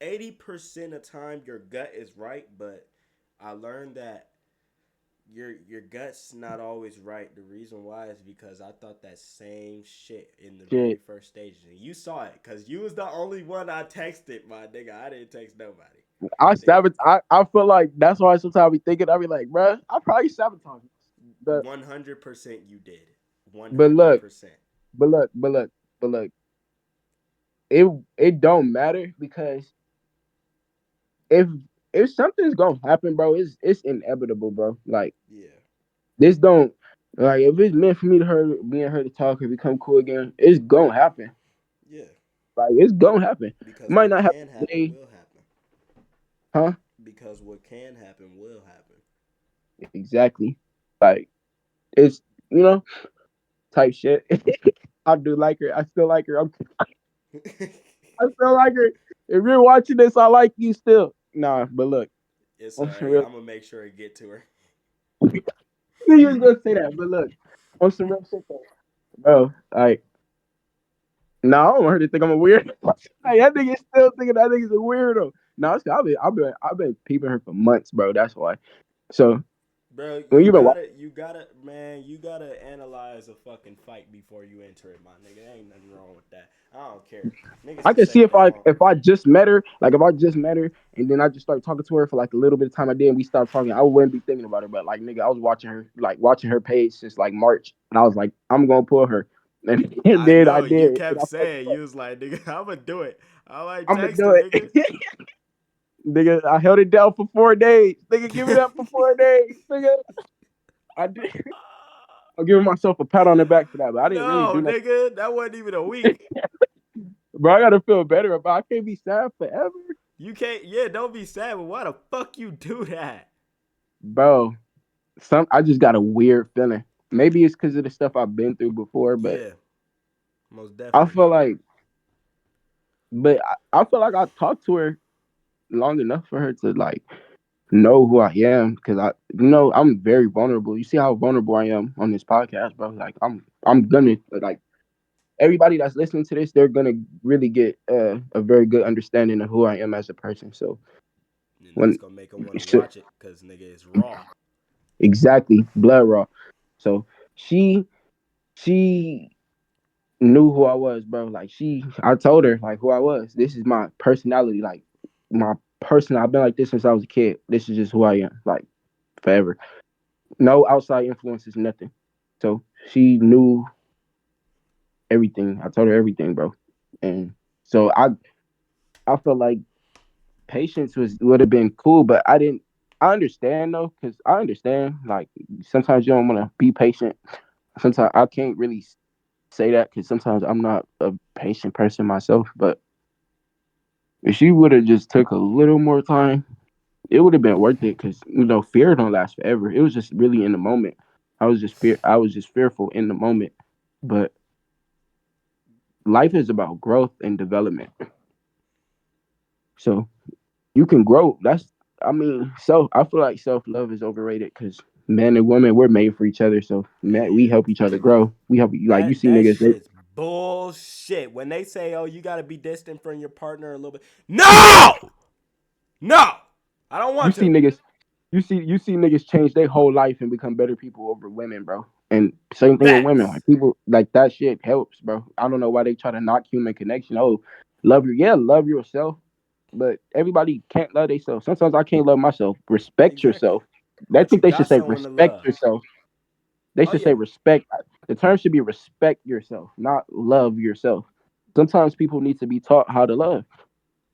80% of time, your gut is right, but I learned that your gut's not always right. The reason why is because I thought that same shit in the very shit. first stages, and you saw it because you was the only one I texted, my nigga. I didn't text nobody. I Nigga, sabotage. I feel like that's why sometimes I be thinking. I be like, bro, I probably sabotage. But 100% you did. but look, 100%. but look, but look, but look. It it don't matter because if if something's gonna happen, bro, it's inevitable, bro. Like Yeah, this don't like if it's meant for me to her me and her to talk and become cool again, it's gonna happen. yeah. Like it's gonna happen. Because Might what not happen can happen today, will happen. huh? Because what can happen will happen. Exactly. Like it's you know type shit. I do like her. I still like her. I still like her. If you're watching this, I like you still. Nah, but look, It's on some alright. real, I'm gonna make sure I get to her. you was gonna say that, but look, on some real shit though, bro. Like, no, I don't want her to think I'm a weirdo. Hey, that nigga still thinking that nigga's a weirdo. No, I've been peeping her for months, bro. That's why. So Bro, when you been watching, man, you gotta analyze a fucking fight before you enter it, my nigga. There ain't nothing wrong with that. I don't care. Niggas I can can see say what if they I want. if I just met her, like if I just met her and then I just start talking to her for like a little bit of time I did and we stopped talking, I wouldn't be thinking about her. But like nigga, I was watching her page since like March, and I was like, I'm gonna pull her, and I then I know you did, and kept I fucked saying her up. you was like, nigga, I'ma do it. I like I'm gonna text do her, nigga. it, nigga. I held it down for 4 days, nigga. Give it up for 4 days, nigga. I did. I'm giving myself a pat on the back for that, but I didn't really No, do nothing. nigga, that wasn't even a week. Bro, I gotta feel better about. I can't be sad forever, You can't. Yeah, don't be sad. But why the fuck you do that? bro. I just got a weird feeling. Maybe it's because of the stuff I've been through before, but Yeah, most I definitely. feel like but I feel like I talked to her long enough for her to like know who I am because I'm very vulnerable. You see how vulnerable I am on this podcast, bro. Like I'm gonna like everybody that's listening to this, they're gonna really get a very good understanding of who I am as a person. So And that's when gonna make them want to shit, watch it because nigga is raw. exactly blood raw. So she she knew who I was, bro. Like I told her like who I was. This is my personality, like my person. I've been like this since I was a kid. This is just who I am, like forever. No outside influences, nothing. So she knew everything. I told her everything, bro. And so I felt like patience would have been cool, but I didn't. I understand though, because I understand like sometimes you don't want to be patient. Sometimes I can't really say that because sometimes I'm not a patient person myself. But if she would have just took a little more time, it would have been worth it. Because fear don't last forever. It was just really in the moment. I was just fearful in the moment. But life is about growth and development. So you can grow. I mean, I feel like self love is overrated because men and women we're made for each other. So man, we Yeah. help each other grow. We help like you see That niggas. shit is bullshit. When they say, "Oh, you got to be distant from your partner a little bit," no, no, I don't You want see to. niggas. You see niggas change their whole life and become better people over women, bro. And same thing with women. Facts. Like people like that shit helps, bro. I don't know why they try to knock human connection. Oh, love yourself, but everybody can't love themselves. Sometimes I can't love myself. Respect Exactly. yourself. I But you think they should got say someone to respect love. yourself. They Oh should say yeah. respect. The term should be respect yourself, not love yourself. Sometimes people need to be taught how to love.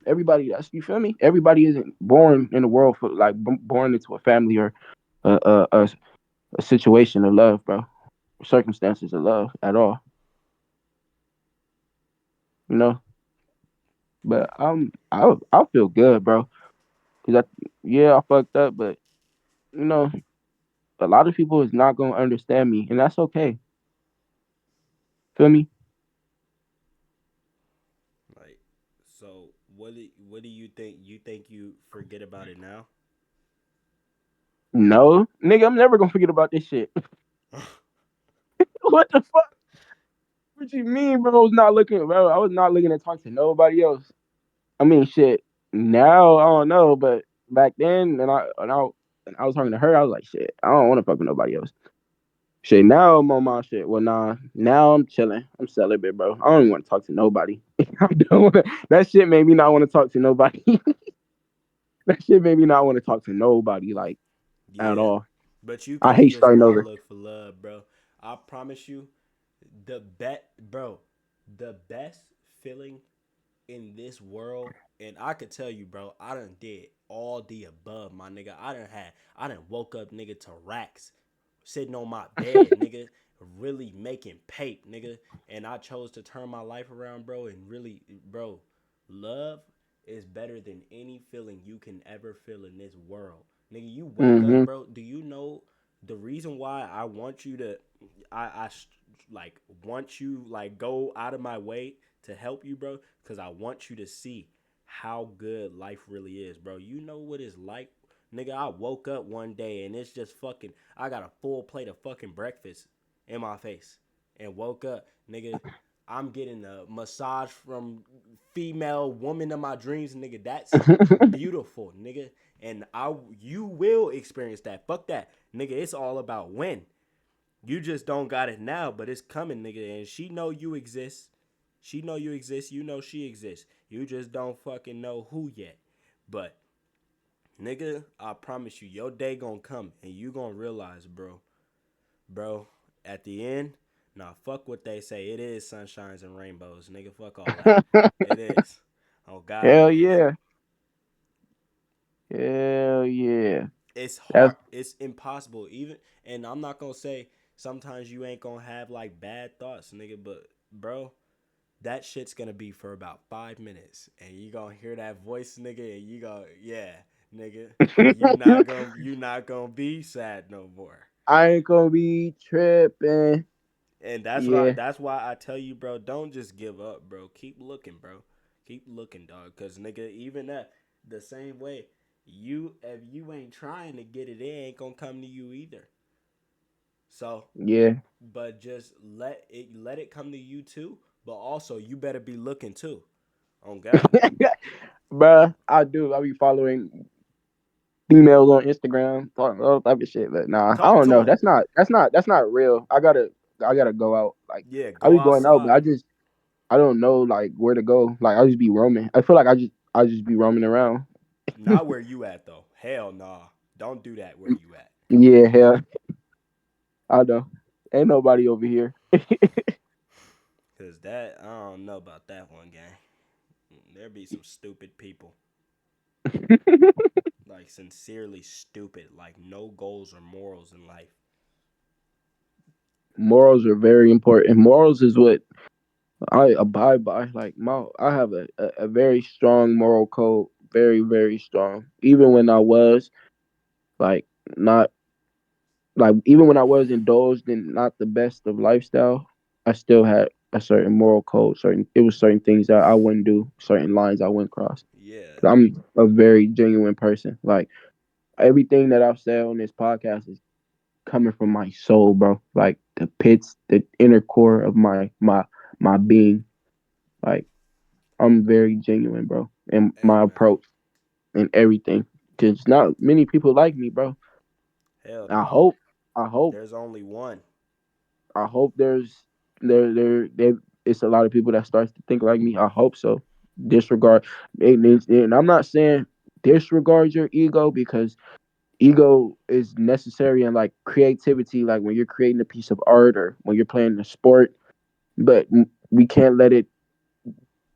Everybody, that's you feel me. Everybody isn't born in the world for like born into a family or a a, a, a situation of love, bro. Circumstances of love at all, you know. But I feel good, bro. Cause I fucked up, but you know a lot of people is not gonna understand me, and that's okay. Feel me? Like, so what do you think? You think you forget about it now? No, nigga, I'm never gonna forget about this shit. What the fuck? What you mean, bro? I was not looking to talk to nobody else. I mean, shit. Now I don't know, but back then, and I was talking to her, I was like, shit, I don't want to fuck with nobody else. Shit, now I'm on my shit. Well, nah, now I'm chilling. I'm celibate, bro. I don't even want to talk to nobody. I don't wanna, that shit made me not want to talk to nobody. That shit made me not want to talk to nobody, like at Yeah. all. But you I cause you hate just starting want to over. look for love, bro. I promise you, the bet, bro, the best feeling in this world, and I could tell you, bro, I done did all the above, my nigga. I done woke up, nigga, to racks, sitting on my bed, nigga, really making pape, nigga, and I chose to turn my life around, bro, and really, bro, love is better than any feeling you can ever feel in this world, nigga. You wake up, Mm-hmm. bro. Do you know the reason why I want you to, I like want you like go out of my way to help you, bro, because I want you to see how good life really is, bro. You know what it's like, nigga. I woke up one day and it's just fucking. I got a full plate of fucking breakfast in my face, and woke up, nigga. I'm getting a massage from female woman of my dreams, nigga. That's beautiful, nigga. And you will experience that. Fuck that, nigga. It's all about when. You just don't got it now, but it's coming, nigga. And she know you exist. She know you exist. You know she exists. You just don't fucking know who yet. But nigga, I promise you, your day gonna come and you gonna realize, bro. At the end, nah, fuck what they say. It is sunshines and rainbows, nigga. Fuck all that. It is. Oh God, it Hell is. yeah. Hell yeah. It's That's hard. It's impossible. Even, and I'm not gonna say sometimes you ain't gonna have like bad thoughts, nigga. But bro, that shit's gonna be for about 5 minutes, and you gonna hear that voice, nigga, and you go, yeah, nigga, and you not gonna be sad no more. I ain't gonna be tripping. And Yeah. that's why I tell you, bro, don't just give up, bro. Keep looking, bro. Keep looking, dog. Cause nigga, even that the same way, you if you ain't trying to get it, it ain't gonna come to you either. So, Yeah. but just let it come to you too. But also, you better be looking too. On God, Bruh, I do. I be following females on Instagram, talking all type of shit. But nah, I talk don't to know. them. That's not real. I gotta go out. Like Yeah, I go be going out, but outside. I don't know like where to go. Like I just be roaming. I feel like I just be roaming around. Not where you at though. Hell nah. Don't do that where you at. Yeah, hell, I know. Ain't nobody over here. Cause that I don't know about that one gang. There be some stupid people. Like sincerely stupid. Like no goals or morals in life. Morals are very important. Morals is what I abide by. Like I have a very strong moral code. Very, very strong. Even when I was like not like even when I was indulged in not the best of lifestyle, I still had a certain moral code. Certain things that I wouldn't do, certain lines I wouldn't cross. Yeah. 'Cause I'm a very genuine person. Like everything that I've said on this podcast is coming from my soul, bro. Like the inner core of my being. Like I'm very genuine, bro, in Hey my man. approach and everything. Cause not many people like me, bro. Hell I no. hope, I hope, There's only one. I hope there it's a lot of people that starts to think like me. I hope so. Disregard, and I'm not saying disregard your ego because ego is necessary in like creativity, like when you're creating a piece of art or when you're playing a sport. But we can't let it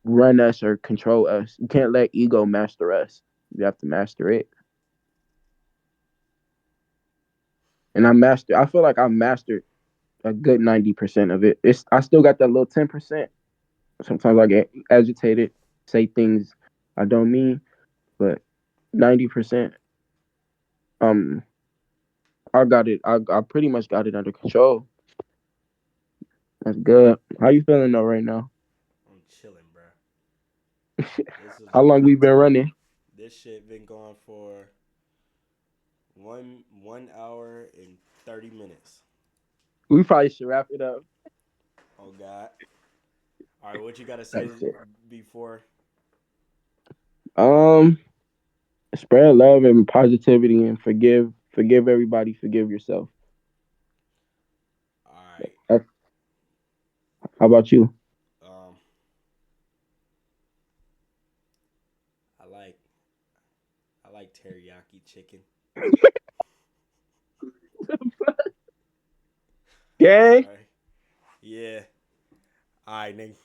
run us or control us. You can't let ego master us. You have to master it. And I feel like I mastered a good 90% of it. I still got that little 10%. Sometimes I get agitated, say things I don't mean, but 90%, um, I got it. I pretty much got it under control. That's good. How you feeling though right now? I'm chilling, bro. This is How a long we good been talk. running? This shit been going for 1 hour and 30 minutes. We probably should wrap it up. Oh God. All right, what you gotta say That's it. before? Um, Spread love and positivity and forgive everybody, forgive yourself. All right. That's, how about you? Um, I like I like teriyaki chicken. Gang. All right. Yeah. All right, nigga.